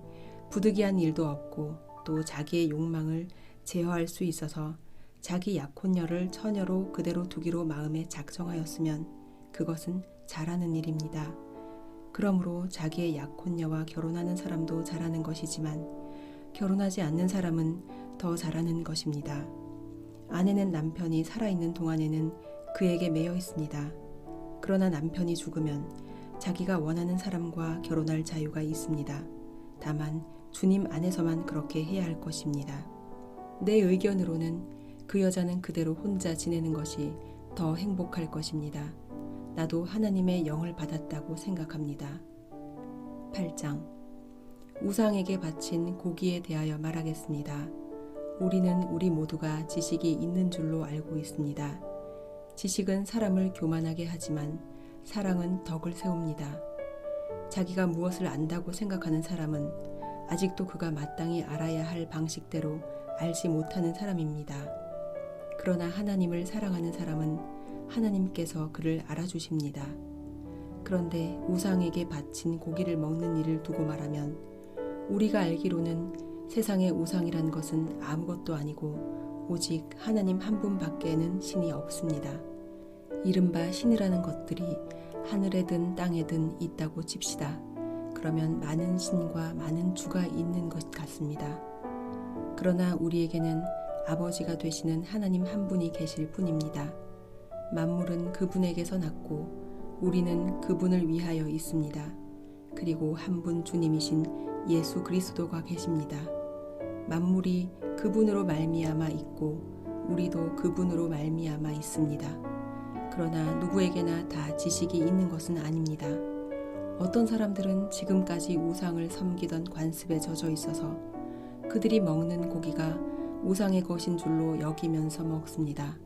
Speaker 4: 부득이한 일도 없고 또 자기의 욕망을 제어할 수 있어서 자기 약혼녀를 처녀로 그대로 두기로 마음에 작정하였으면 그것은 잘하는 일입니다. 그러므로 자기의 약혼녀와 결혼하는 사람도 잘하는 것이지만 결혼하지 않는 사람은 더 잘하는 것입니다. 아내는 남편이 살아있는 동안에는 그에게 매여 있습니다. 그러나 남편이 죽으면 자기가 원하는 사람과 결혼할 자유가 있습니다. 다만 주님 안에서만 그렇게 해야 할 것입니다. 내 의견으로는 그 여자는 그대로 혼자 지내는 것이 더 행복할 것입니다. 나도 하나님의 영을 받았다고 생각합니다. 8장 우상에게 바친 고기에 대하여 말하겠습니다. 우리는 우리 모두가 지식이 있는 줄로 알고 있습니다. 지식은 사람을 교만하게 하지만 사랑은 덕을 세웁니다. 자기가 무엇을 안다고 생각하는 사람은 아직도 그가 마땅히 알아야 할 방식대로 알지 못하는 사람입니다. 그러나 하나님을 사랑하는 사람은 하나님께서 그를 알아주십니다. 그런데 우상에게 바친 고기를 먹는 일을 두고 말하면 우리가 알기로는 세상의 우상이란 것은 아무것도 아니고 오직 하나님 한 분밖에는 신이 없습니다. 이른바 신이라는 것들이 하늘에든 땅에든 있다고 칩시다. 그러면 많은 신과 많은 주가 있는 것 같습니다. 그러나 우리에게는 아버지가 되시는 하나님 한 분이 계실 뿐입니다. 만물은 그분에게서 났고 우리는 그분을 위하여 있습니다. 그리고 한 분 주님이신 예수 그리스도가 계십니다. 만물이 그분으로 말미암아 있고 우리도 그분으로 말미암아 있습니다. 그러나 누구에게나 다 지식이 있는 것은 아닙니다. 어떤 사람들은 지금까지 우상을 섬기던 관습에 젖어 있어서 그들이 먹는 고기가 우상의 것인 줄로 여기면서 먹습니다.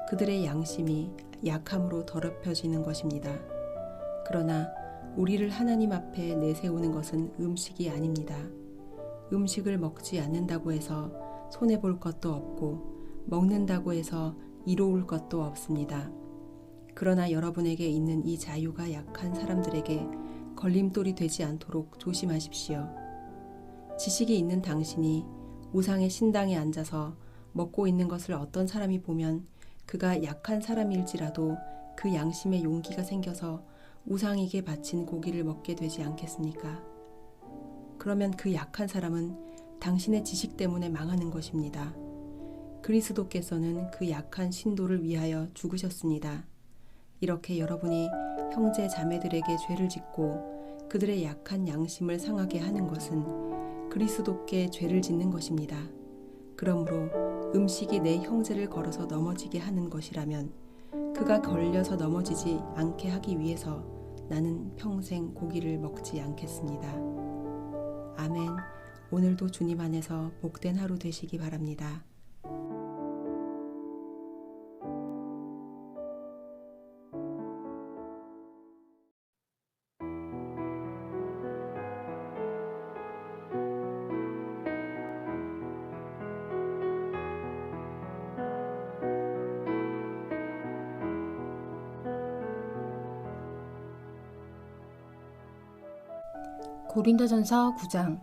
Speaker 4: 그들의 양심이 약함으로 더럽혀지는 것입니다. 그러나 우리를 하나님 앞에 내세우는 것은 음식이 아닙니다. 음식을 먹지 않는다고 해서 손해볼 것도 없고 먹는다고 해서 이로울 것도 없습니다. 그러나 여러분에게 있는 이 자유가 약한 사람들에게 걸림돌이 되지 않도록 조심하십시오. 지식이 있는 당신이 우상의 신당에 앉아서 먹고 있는 것을 어떤 사람이 보면 그가 약한 사람일지라도 그 양심에 용기가 생겨서 우상에게 바친 고기를 먹게 되지 않겠습니까? 그러면 그 약한 사람은 당신의 지식 때문에 망하는 것입니다. 그리스도께서는 그 약한 신도를 위하여 죽으셨습니다. 이렇게 여러분이 형제 자매들에게 죄를 짓고 그들의 약한 양심을 상하게 하는 것은 그리스도께 죄를 짓는 것입니다. 그러므로 음식이 내 형제를 걸어서 넘어지게 하는 것이라면 그가 걸려서 넘어지지 않게 하기 위해서 나는 평생 고기를 먹지 않겠습니다. 아멘. 오늘도 주님 안에서 복된 하루 되시기 바랍니다.
Speaker 5: 고린도전서 9장.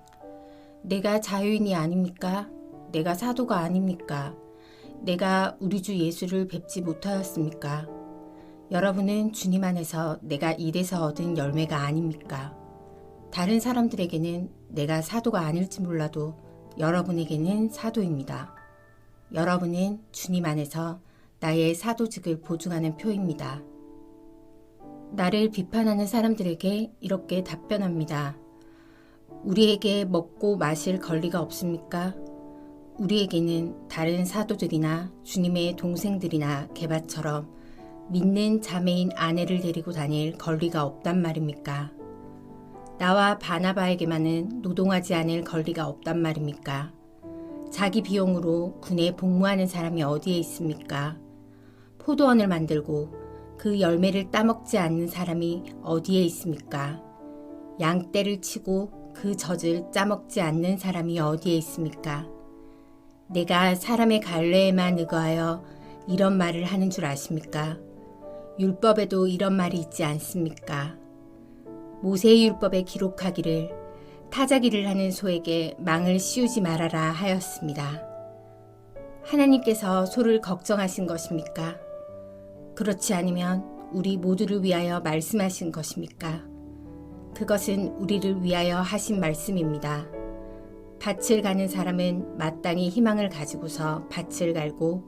Speaker 5: 내가 자유인이 아닙니까? 내가 사도가 아닙니까? 내가 우리 주 예수를 뵙지 못하였습니까? 여러분은 주님 안에서 내가 일에서 얻은 열매가 아닙니까? 다른 사람들에게는 내가 사도가 아닐지 몰라도 여러분에게는 사도입니다. 여러분은 주님 안에서 나의 사도직을 보증하는 표입니다. 나를 비판하는 사람들에게 이렇게 답변합니다. 우리에게 먹고 마실 권리가 없습니까? 우리에게는 다른 사도들이나 주님의 동생들이나 게바처럼 믿는 자매인 아내를 데리고 다닐 권리가 없단 말입니까? 나와 바나바에게만은 노동하지 않을 권리가 없단 말입니까? 자기 비용으로 군에 복무하는 사람이 어디에 있습니까? 포도원을 만들고 그 열매를 따먹지 않는 사람이 어디에 있습니까? 양떼를 치고 그 젖을 짜먹지 않는 사람이 어디에 있습니까? 내가 사람의 갈래에만 의거하여 이런 말을 하는 줄 아십니까? 율법에도 이런 말이 있지 않습니까? 모세의 율법에 기록하기를 타자기를 하는 소에게 망을 씌우지 말아라 하였습니다. 하나님께서 소를 걱정하신 것입니까? 그렇지 않으면 우리 모두를 위하여 말씀하신 것입니까? 그것은 우리를 위하여 하신 말씀입니다. 밭을 가는 사람은 마땅히 희망을 가지고서 밭을 갈고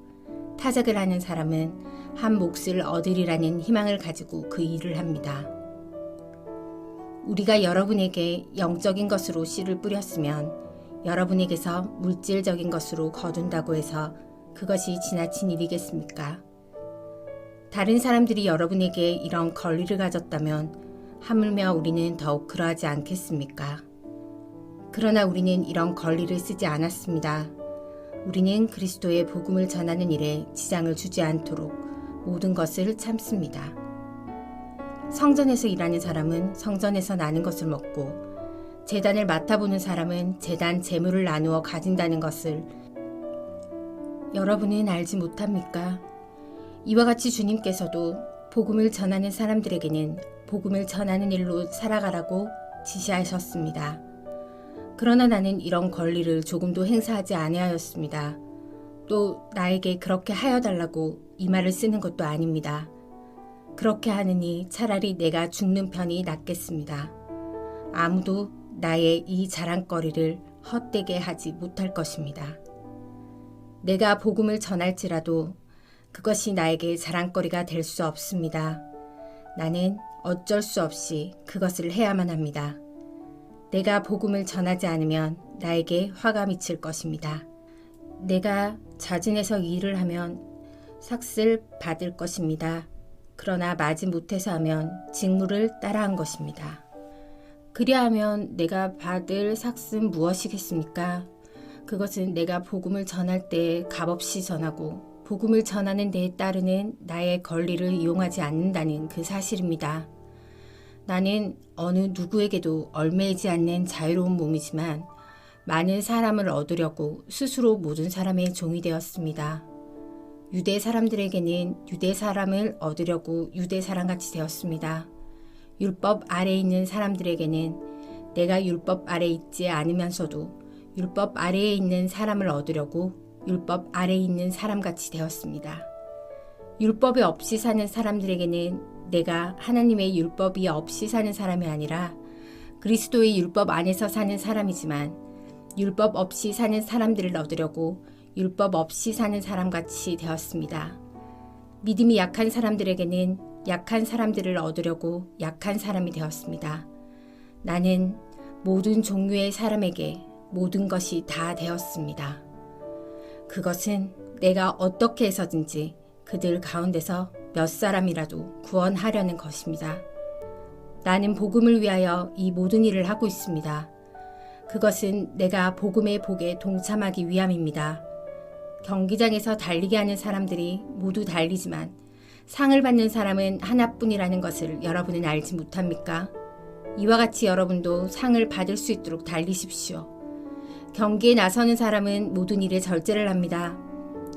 Speaker 5: 타작을 하는 사람은 한 몫을 얻으리라는 희망을 가지고 그 일을 합니다. 우리가 여러분에게 영적인 것으로 씨를 뿌렸으면 여러분에게서 물질적인 것으로 거둔다고 해서 그것이 지나친 일이겠습니까? 다른 사람들이 여러분에게 이런 권리를 가졌다면 하물며 우리는 더욱 그러하지 않겠습니까? 그러나 우리는 이런 권리를 쓰지 않았습니다. 우리는 그리스도의 복음을 전하는 일에 지장을 주지 않도록 모든 것을 참습니다. 성전에서 일하는 사람은 성전에서 나는 것을 먹고 제단을 맡아보는 사람은 제단 재물을 나누어 가진다는 것을 여러분은 알지 못합니까? 이와 같이 주님께서도 복음을 전하는 사람들에게는 복음을 전하는 일로 살아가라고 지시하셨습니다. 그러나 나는 이런 권리를 조금도 행사하지 아니하였습니다. 또 나에게 그렇게 하여 달라고 이 말을 쓰는 것도 아닙니다. 그렇게 하느니 차라리 내가 죽는 편이 낫겠습니다. 아무도 나의 이 자랑거리를 헛되게 하지 못할 것입니다. 내가 복음을 전할지라도 그것이 나에게 자랑거리가 될 수 없습니다. 나는 어쩔 수 없이 그것을 해야만 합니다. 내가 복음을 전하지 않으면 나에게 화가 미칠 것입니다. 내가 자진해서 일을 하면 삭슬 받을 것입니다. 그러나 마지 못해서 하면 직무를 따라한 것입니다. 그리하면 내가 받을 삭은 무엇이겠습니까? 그것은 내가 복음을 전할 때 값없이 전하고 복음을 전하는 데에 따르는 나의 권리를 이용하지 않는다는 그 사실입니다. 나는 어느 누구에게도 얽매이지 않는 자유로운 몸이지만 많은 사람을 얻으려고 스스로 모든 사람의 종이 되었습니다. 유대 사람들에게는 유대 사람을 얻으려고 유대 사람같이 되었습니다. 율법 아래에 있는 사람들에게는 내가 율법 아래에 있지 않으면서도 율법 아래에 있는 사람을 얻으려고 율법 아래에 있는 사람같이 되었습니다. 율법이 없이 사는 사람들에게는 내가 하나님의 율법이 없이 사는 사람이 아니라 그리스도의 율법 안에서 사는 사람이지만 율법 없이 사는 사람들을 얻으려고 율법 없이 사는 사람같이 되었습니다. 믿음이 약한 사람들에게는 약한 사람들을 얻으려고 약한 사람이 되었습니다. 나는 모든 종류의 사람에게 모든 것이 다 되었습니다. 그것은 내가 어떻게 해서든지 그들 가운데서 몇 사람이라도 구원하려는 것입니다. 나는 복음을 위하여 이 모든 일을 하고 있습니다. 그것은 내가 복음의 복에 동참하기 위함입니다. 경기장에서 달리게 하는 사람들이 모두 달리지만 상을 받는 사람은 하나뿐이라는 것을 여러분은 알지 못합니까? 이와 같이 여러분도 상을 받을 수 있도록 달리십시오. 경기에 나서는 사람은 모든 일에 절제를 합니다.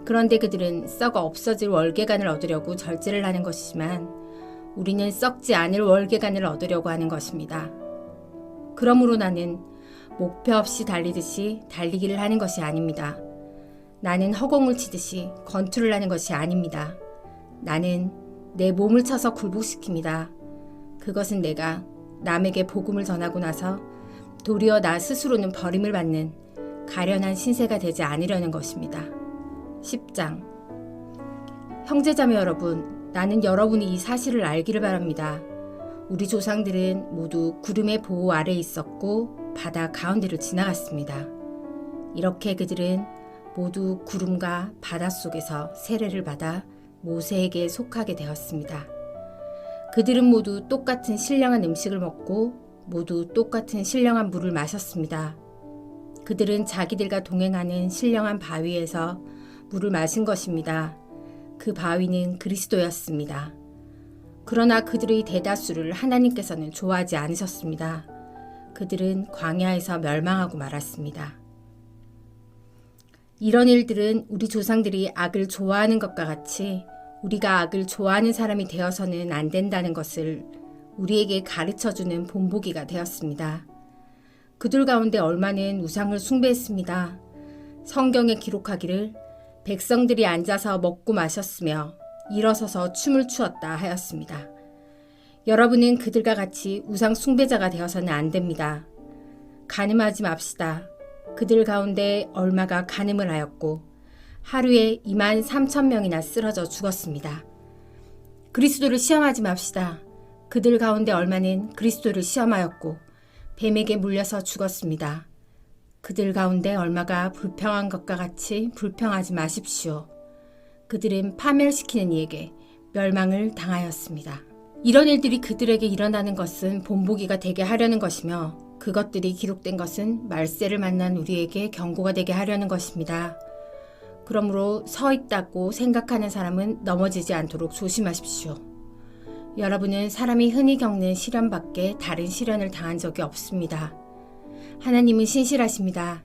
Speaker 5: 그런데 그들은 썩어 없어질 월계관을 얻으려고 절제를 하는 것이지만 우리는 썩지 않을 월계관을 얻으려고 하는 것입니다. 그러므로 나는 목표 없이 달리듯이 달리기를 하는 것이 아닙니다. 나는 허공을 치듯이 권투를 하는 것이 아닙니다. 나는 내 몸을 쳐서 굴복시킵니다. 그것은 내가 남에게 복음을 전하고 나서 도리어 나 스스로는 버림을 받는 가련한 신세가 되지 않으려는 것입니다. 10장 형제자매 여러분, 나는 여러분이 이 사실을 알기를 바랍니다. 우리 조상들은 모두 구름의 보호 아래에 있었고 바다 가운데를 지나갔습니다. 이렇게 그들은 모두 구름과 바다 속에서 세례를 받아 모세에게 속하게 되었습니다. 그들은 모두 똑같은 신령한 음식을 먹고 모두 똑같은 신령한 물을 마셨습니다. 그들은 자기들과 동행하는 신령한 바위에서 물을 마신 것입니다. 그 바위는 그리스도였습니다. 그러나 그들의 대다수를 하나님께서는 좋아하지 않으셨습니다. 그들은 광야에서 멸망하고 말았습니다. 이런 일들은 우리 조상들이 악을 좋아하는 것과 같이 우리가 악을 좋아하는 사람이 되어서는 안 된다는 것을 우리에게 가르쳐주는 본보기가 되었습니다. 그들 가운데 얼마는 우상을 숭배했습니다. 성경에 기록하기를 백성들이 앉아서 먹고 마셨으며 일어서서 춤을 추었다 하였습니다. 여러분은 그들과 같이 우상 숭배자가 되어서는 안 됩니다. 간음하지 맙시다. 그들 가운데 얼마가 간음을 하였고 하루에 23,000명이나 쓰러져 죽었습니다. 그리스도를 시험하지 맙시다. 그들 가운데 얼마는 그리스도를 시험하였고 뱀에게 물려서 죽었습니다. 그들 가운데 얼마가 불평한 것과 같이 불평하지 마십시오. 그들은 파멸시키는 이에게 멸망을 당하였습니다. 이런 일들이 그들에게 일어나는 것은 본보기가 되게 하려는 것이며 그것들이 기록된 것은 말세를 만난 우리에게 경고가 되게 하려는 것입니다. 그러므로 서 있다고 생각하는 사람은 넘어지지 않도록 조심하십시오. 여러분은 사람이 흔히 겪는 시련 밖에 다른 시련을 당한 적이 없습니다. 하나님은 신실하십니다.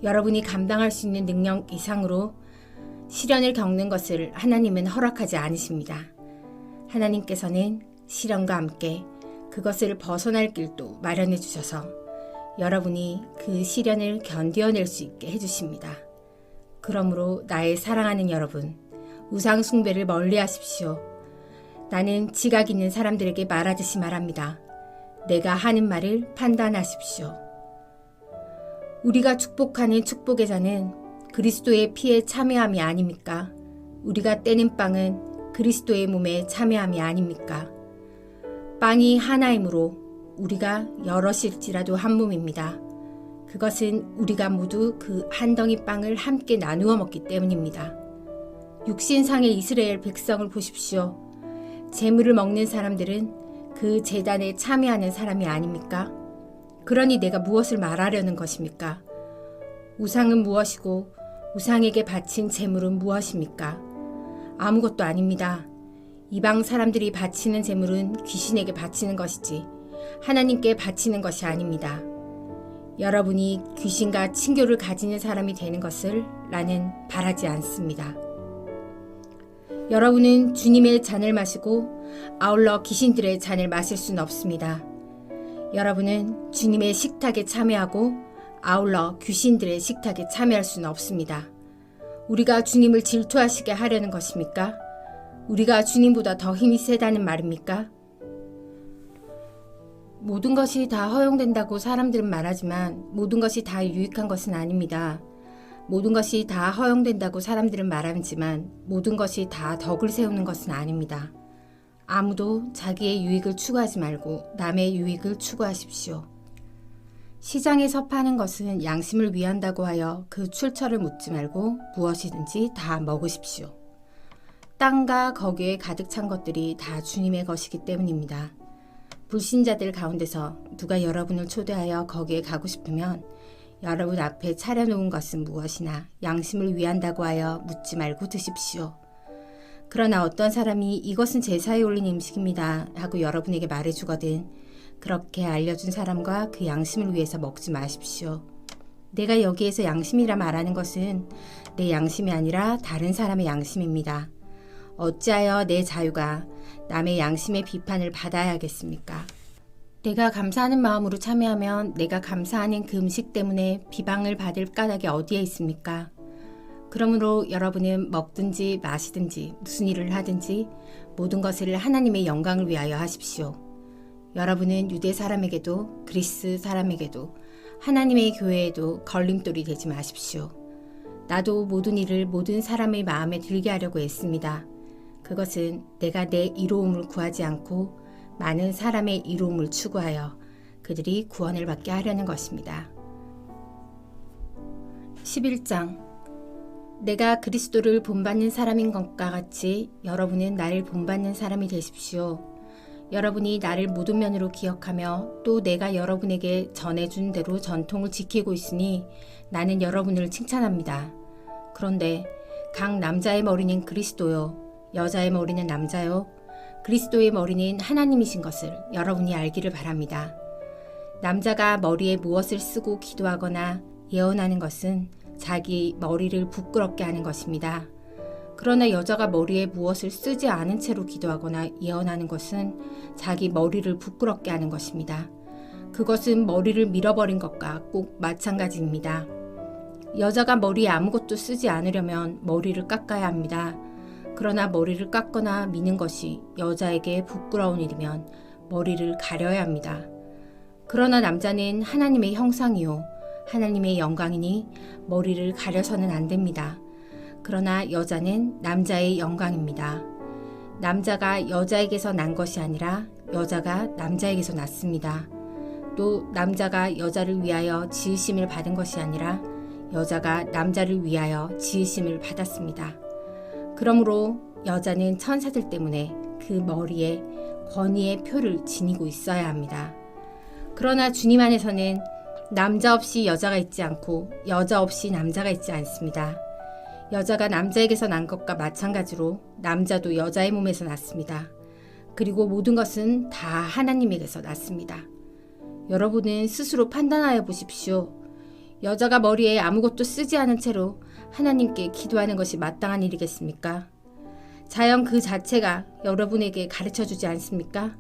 Speaker 5: 여러분이 감당할 수 있는 능력 이상으로 시련을 겪는 것을 하나님은 허락하지 않으십니다. 하나님께서는 시련과 함께 그것을 벗어날 길도 마련해 주셔서 여러분이 그 시련을 견뎌낼 수 있게 해주십니다. 그러므로 나의 사랑하는 여러분, 우상 숭배를 멀리 하십시오. 나는 지각 있는 사람들에게 말하듯이 말합니다. 내가 하는 말을 판단하십시오. 우리가 축복하는 축복의 잔은 그리스도의 피에 참여함이 아닙니까? 우리가 떼는 빵은 그리스도의 몸에 참여함이 아닙니까? 빵이 하나이므로 우리가 여럿일지라도 한 몸입니다. 그것은 우리가 모두 그 한 덩이 빵을 함께 나누어 먹기 때문입니다. 육신상의 이스라엘 백성을 보십시오. 제물을 먹는 사람들은 그 제단에 참여하는 사람이 아닙니까? 그러니 내가 무엇을 말하려는 것입니까? 우상은 무엇이고 우상에게 바친 제물은 무엇입니까? 아무것도 아닙니다. 이방 사람들이 바치는 제물은 귀신에게 바치는 것이지 하나님께 바치는 것이 아닙니다. 여러분이 귀신과 친교를 가지는 사람이 되는 것을 나는 바라지 않습니다. 여러분은 주님의 잔을 마시고 아울러 귀신들의 잔을 마실 수는 없습니다. 여러분은 주님의 식탁에 참여하고 아울러 귀신들의 식탁에 참여할 수는 없습니다. 우리가 주님을 질투하시게 하려는 것입니까? 우리가 주님보다 더 힘이 세다는 말입니까? 모든 것이 다 허용된다고 사람들은 말하지만 모든 것이 다 유익한 것은 아닙니다. 모든 것이 다 허용된다고 사람들은 말하지만 모든 것이 다 덕을 세우는 것은 아닙니다. 아무도 자기의 유익을 추구하지 말고 남의 유익을 추구하십시오. 시장에서 파는 것은 양심을 위한다고 하여 그 출처를 묻지 말고 무엇이든지 다 먹으십시오. 땅과 거기에 가득 찬 것들이 다 주님의 것이기 때문입니다. 불신자들 가운데서 누가 여러분을 초대하여 거기에 가고 싶으면 여러분 앞에 차려놓은 것은 무엇이나 양심을 위한다고 하여 묻지 말고 드십시오. 그러나 어떤 사람이 이것은 제사에 올린 음식입니다 하고 여러분에게 말해주거든 그렇게 알려준 사람과 그 양심을 위해서 먹지 마십시오. 내가 여기에서 양심이라 말하는 것은 내 양심이 아니라 다른 사람의 양심입니다. 어찌하여 내 자유가 남의 양심의 비판을 받아야 하겠습니까? 내가 감사하는 마음으로 참여하면 내가 감사하는 그 음식 때문에 비방을 받을 까닭이 어디에 있습니까? 그러므로 여러분은 먹든지 마시든지 무슨 일을 하든지 모든 것을 하나님의 영광을 위하여 하십시오. 여러분은 유대 사람에게도 그리스 사람에게도 하나님의 교회에도 걸림돌이 되지 마십시오. 나도 모든 일을 모든 사람의 마음에 들게 하려고 애씁니다. 그것은 내가 내 이로움을 구하지 않고 많은 사람의 이로움을 추구하여 그들이 구원을 받게 하려는 것입니다. 11장 내가 그리스도를 본받는 사람인 것과 같이 여러분은 나를 본받는 사람이 되십시오. 여러분이 나를 모든 면으로 기억하며 또 내가 여러분에게 전해준 대로 전통을 지키고 있으니 나는 여러분을 칭찬합니다. 그런데 각 남자의 머리는 그리스도요 여자의 머리는 남자요 그리스도의 머리는 하나님이신 것을 여러분이 알기를 바랍니다. 남자가 머리에 무엇을 쓰고 기도하거나 예언하는 것은 자기 머리를 부끄럽게 하는 것입니다. 그러나 여자가 머리에 무엇을 쓰지 않은 채로 기도하거나 예언하는 것은 자기 머리를 부끄럽게 하는 것입니다. 그것은 머리를 밀어버린 것과 꼭 마찬가지입니다. 여자가 머리에 아무것도 쓰지 않으려면 머리를 깎아야 합니다. 그러나 머리를 깎거나 미는 것이 여자에게 부끄러운 일이면 머리를 가려야 합니다. 그러나 남자는 하나님의 형상이요 하나님의 영광이니 머리를 가려서는 안 됩니다. 그러나 여자는 남자의 영광입니다. 남자가 여자에게서 난 것이 아니라 여자가 남자에게서 났습니다. 또 남자가 여자를 위하여 지으심을 받은 것이 아니라 여자가 남자를 위하여 지으심을 받았습니다. 그러므로 여자는 천사들 때문에 그 머리에 권위의 표를 지니고 있어야 합니다. 그러나 주님 안에서는 남자 없이 여자가 있지 않고 여자 없이 남자가 있지 않습니다. 여자가 남자에게서 난 것과 마찬가지로 남자도 여자의 몸에서 났습니다. 그리고 모든 것은 다 하나님에게서 났습니다. 여러분은 스스로 판단하여 보십시오. 여자가 머리에 아무것도 쓰지 않은 채로 하나님께 기도하는 것이 마땅한 일이겠습니까? 자연 그 자체가 여러분에게 가르쳐주지 않습니까?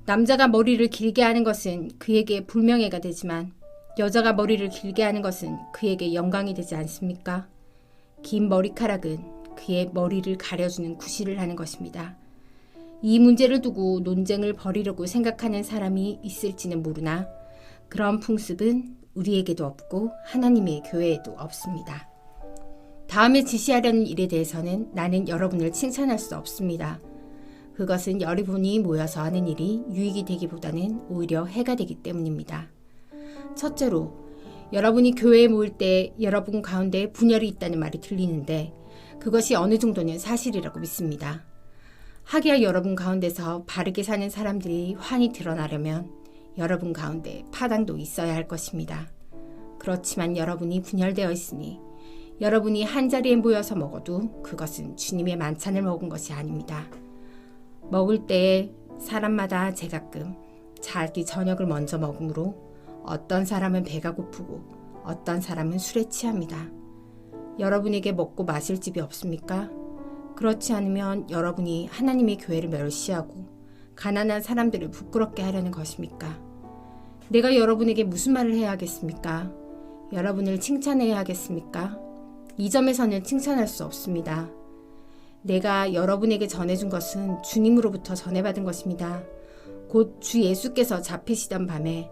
Speaker 5: 남자가 머리를 길게 하는 것은 그에게 불명예가 되지만 여자가 머리를 길게 하는 것은 그에게 영광이 되지 않습니까? 긴 머리카락은 그의 머리를 가려주는 구실을 하는 것입니다. 이 문제를 두고 논쟁을 벌이려고 생각하는 사람이 있을지는 모르나 그런 풍습은 우리에게도 없고 하나님의 교회에도 없습니다. 다음에 지시하려는 일에 대해서는 나는 여러분을 칭찬할 수 없습니다. 그것은 여러분이 모여서 하는 일이 유익이 되기보다는 오히려 해가 되기 때문입니다. 첫째로, 여러분이 교회에 모일 때 여러분 가운데 분열이 있다는 말이 들리는데 그것이 어느 정도는 사실이라고 믿습니다. 하기야 여러분 가운데서 바르게 사는 사람들이 환히 드러나려면 여러분 가운데 파당도 있어야 할 것입니다. 그렇지만 여러분이 분열되어 있으니 여러분이 한자리에 모여서 먹어도 그것은 주님의 만찬을 먹은 것이 아닙니다. 먹을 때에 사람마다 제가끔 자기 저녁을 먼저 먹으므로 어떤 사람은 배가 고프고 어떤 사람은 술에 취합니다. 여러분에게 먹고 마실 집이 없습니까? 그렇지 않으면 여러분이 하나님의 교회를 멸시하고 가난한 사람들을 부끄럽게 하려는 것입니까? 내가 여러분에게 무슨 말을 해야 하겠습니까? 여러분을 칭찬해야 하겠습니까? 이 점에서는 칭찬할 수 없습니다. 내가 여러분에게 전해준 것은 주님으로부터 전해받은 것입니다. 곧 주 예수께서 잡히시던 밤에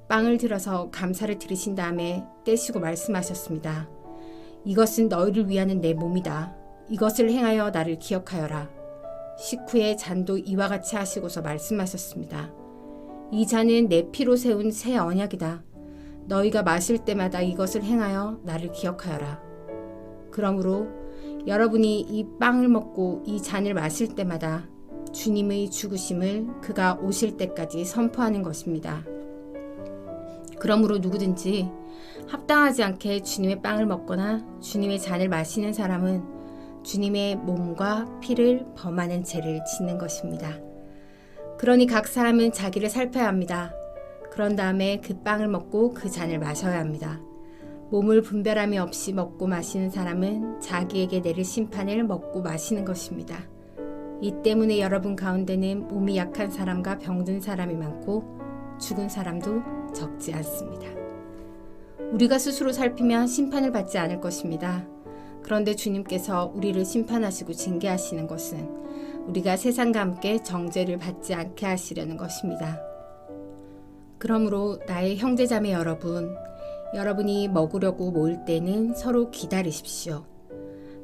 Speaker 5: 빵을 들어서 감사를 드리신 다음에 떼시고 말씀하셨습니다. 이것은 너희를 위하는 내 몸이다. 이것을 행하여 나를 기억하여라. 식후에 잔도 이와 같이 하시고서 말씀하셨습니다. 이 잔은 내 피로 세운 새 언약이다. 너희가 마실 때마다 이것을 행하여 나를 기억하여라. 그러므로 여러분이 이 빵을 먹고 이 잔을 마실 때마다 주님의 죽으심을 그가 오실 때까지 선포하는 것입니다. 그러므로 누구든지 합당하지 않게 주님의 빵을 먹거나 주님의 잔을 마시는 사람은 주님의 몸과 피를 범하는 죄를 짓는 것입니다. 그러니 각 사람은 자기를 살펴야 합니다. 그런 다음에 그 빵을 먹고 그 잔을 마셔야 합니다. 몸을 분별함이 없이 먹고 마시는 사람은 자기에게 내릴 심판을 먹고 마시는 것입니다. 이 때문에 여러분 가운데는 몸이 약한 사람과 병든 사람이 많고 죽은 사람도 적지 않습니다. 우리가 스스로 살피면 심판을 받지 않을 것입니다. 그런데 주님께서 우리를 심판하시고 징계하시는 것은 우리가 세상과 함께 정죄를 받지 않게 하시려는 것입니다. 그러므로 나의 형제자매 여러분, 여러분이 먹으려고 모일 때는 서로 기다리십시오.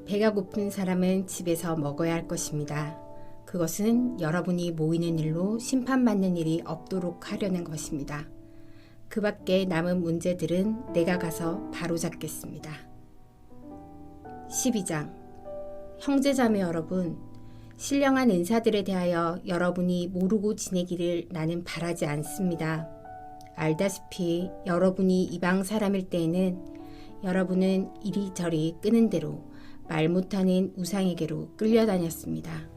Speaker 5: 배가 고픈 사람은 집에서 먹어야 할 것입니다. 그것은 여러분이 모이는 일로 심판받는 일이 없도록 하려는 것입니다. 그 밖에 남은 문제들은 내가 가서 바로잡겠습니다. 12장. 형제자매 여러분, 신령한 은사들에 대하여 여러분이 모르고 지내기를 나는 바라지 않습니다. 알다시피 여러분이 이방 사람일 때에는 여러분은 이리저리 끄는 대로 말 못하는 우상에게로 끌려다녔습니다.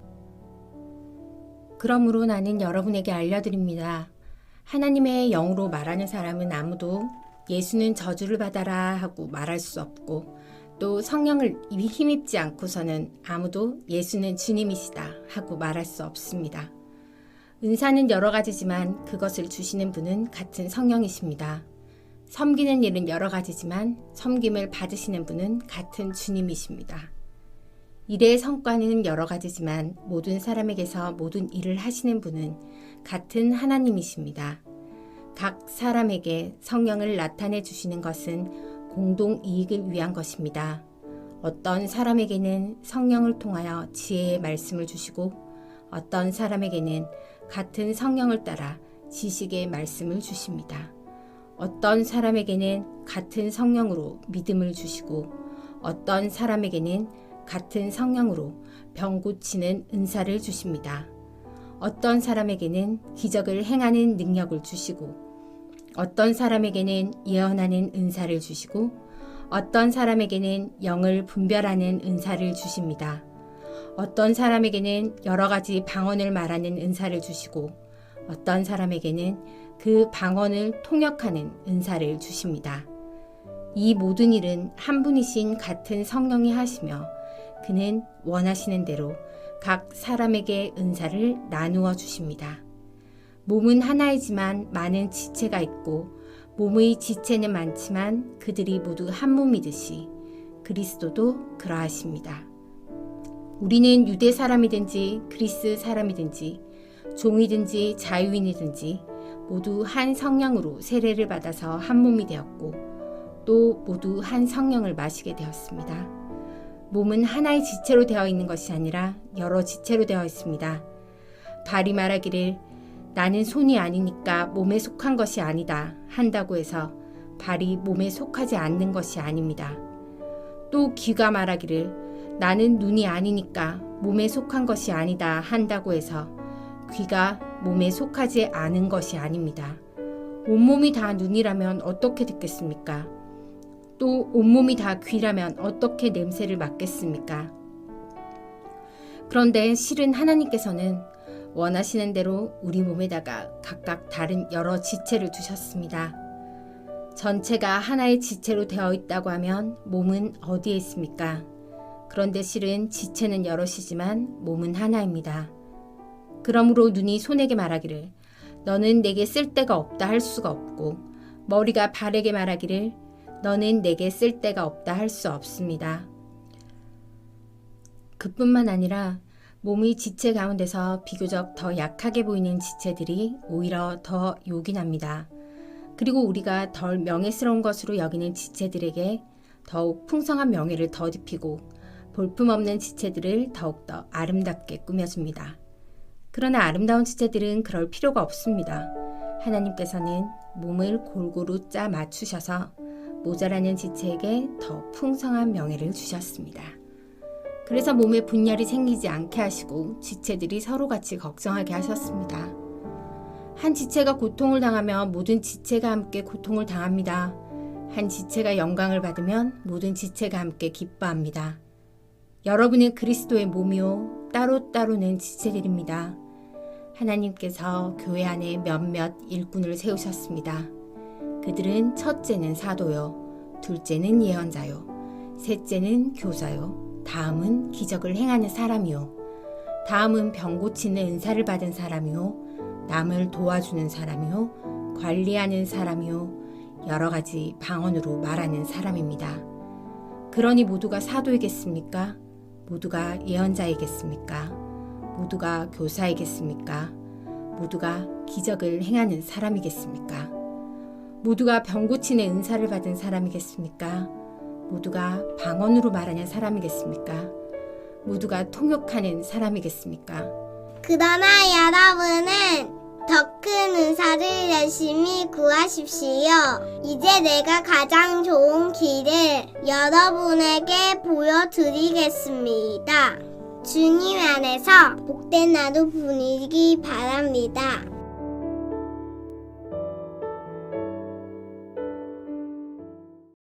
Speaker 5: 그러므로 나는 여러분에게 알려드립니다. 하나님의 영으로 말하는 사람은 아무도 예수는 저주를 받아라 하고 말할 수 없고 또 성령을 힘입지 않고서는 아무도 예수는 주님이시다 하고 말할 수 없습니다. 은사는 여러 가지지만 그것을 주시는 분은 같은 성령이십니다. 섬기는 일은 여러 가지지만 섬김을 받으시는 분은 같은 주님이십니다. 일의 성과는 여러 가지지만 모든 사람에게서 모든 일을 하시는 분은 같은 하나님이십니다. 각 사람에게 성령을 나타내 주시는 것은 공동 이익을 위한 것입니다. 어떤 사람에게는 성령을 통하여 지혜의 말씀을 주시고 어떤 사람에게는 같은 성령을 따라 지식의 말씀을 주십니다. 어떤 사람에게는 같은 성령으로 믿음을 주시고 어떤 사람에게는 같은 성령으로 병 고치는 은사를 주십니다. 어떤 사람에게는 기적을 행하는 능력을 주시고 어떤 사람에게는 예언하는 은사를 주시고 어떤 사람에게는 영을 분별하는 은사를 주십니다. 어떤 사람에게는 여러 가지 방언을 말하는 은사를 주시고 어떤 사람에게는 그 방언을 통역하는 은사를 주십니다. 이 모든 일은 한 분이신 같은 성령이 하시며 그는 원하시는 대로 각 사람에게 은사를 나누어 주십니다. 몸은 하나이지만 많은 지체가 있고 몸의 지체는 많지만 그들이 모두 한 몸이듯이 그리스도도 그러하십니다. 우리는 유대 사람이든지 그리스 사람이든지 종이든지 자유인이든지 모두 한 성령으로 세례를 받아서 한 몸이 되었고 또 모두 한 성령을 마시게 되었습니다. 몸은 하나의 지체로 되어 있는 것이 아니라 여러 지체로 되어 있습니다. 발이 말하기를 나는 손이 아니니까 몸에 속한 것이 아니다 한다고 해서 발이 몸에 속하지 않는 것이 아닙니다. 또 귀가 말하기를 나는 눈이 아니니까 몸에 속한 것이 아니다 한다고 해서 귀가 몸에 속하지 않은 것이 아닙니다. 온몸이 다 눈이라면 어떻게 듣겠습니까? 또 온몸이 다 귀라면 어떻게 냄새를 맡겠습니까? 그런데 실은 하나님께서는 원하시는 대로 우리 몸에다가 각각 다른 여러 지체를 주셨습니다. 전체가 하나의 지체로 되어 있다고 하면 몸은 어디에 있습니까? 그런데 실은 지체는 여럿이지만 몸은 하나입니다. 그러므로 눈이 손에게 말하기를 너는 내게 쓸데가 없다 할 수가 없고 머리가 발에게 말하기를 너는 내게 쓸데가 없다 할 수 없습니다. 그뿐만 아니라 몸의 지체 가운데서 비교적 더 약하게 보이는 지체들이 오히려 더 요긴합니다. 그리고 우리가 덜 명예스러운 것으로 여기는 지체들에게 더욱 풍성한 명예를 덧입히고 볼품없는 지체들을 더욱더 아름답게 꾸며줍니다. 그러나 아름다운 지체들은 그럴 필요가 없습니다. 하나님께서는 몸을 골고루 짜 맞추셔서 모자라는 지체에게 더 풍성한 명예를 주셨습니다. 그래서 몸에 분열이 생기지 않게 하시고 지체들이 서로 같이 걱정하게 하셨습니다. 한 지체가 고통을 당하면 모든 지체가 함께 고통을 당합니다. 한 지체가 영광을 받으면 모든 지체가 함께 기뻐합니다. 여러분은 그리스도의 몸이요 따로따로는 지체들입니다. 하나님께서 교회 안에 몇몇 일꾼을 세우셨습니다. 그들은 첫째는 사도요, 둘째는 예언자요, 셋째는 교사요, 다음은 기적을 행하는 사람이요, 다음은 병 고치는 은사를 받은 사람이요, 남을 도와주는 사람이요, 관리하는 사람이요, 여러 가지 방언으로 말하는 사람입니다. 그러니 모두가 사도이겠습니까? 모두가 예언자이겠습니까? 모두가 교사이겠습니까? 모두가 기적을 행하는 사람이겠습니까? 모두가 병 고치는 은사를 받은 사람이겠습니까? 모두가 방언으로 말하는 사람이겠습니까? 모두가 통역하는 사람이겠습니까?
Speaker 6: 그러나 여러분은 더 큰 은사를 열심히 구하십시오. 이제 내가 가장 좋은 길을 여러분에게 보여드리겠습니다. 주님 안에서 복된 하루 보내기 바랍니다.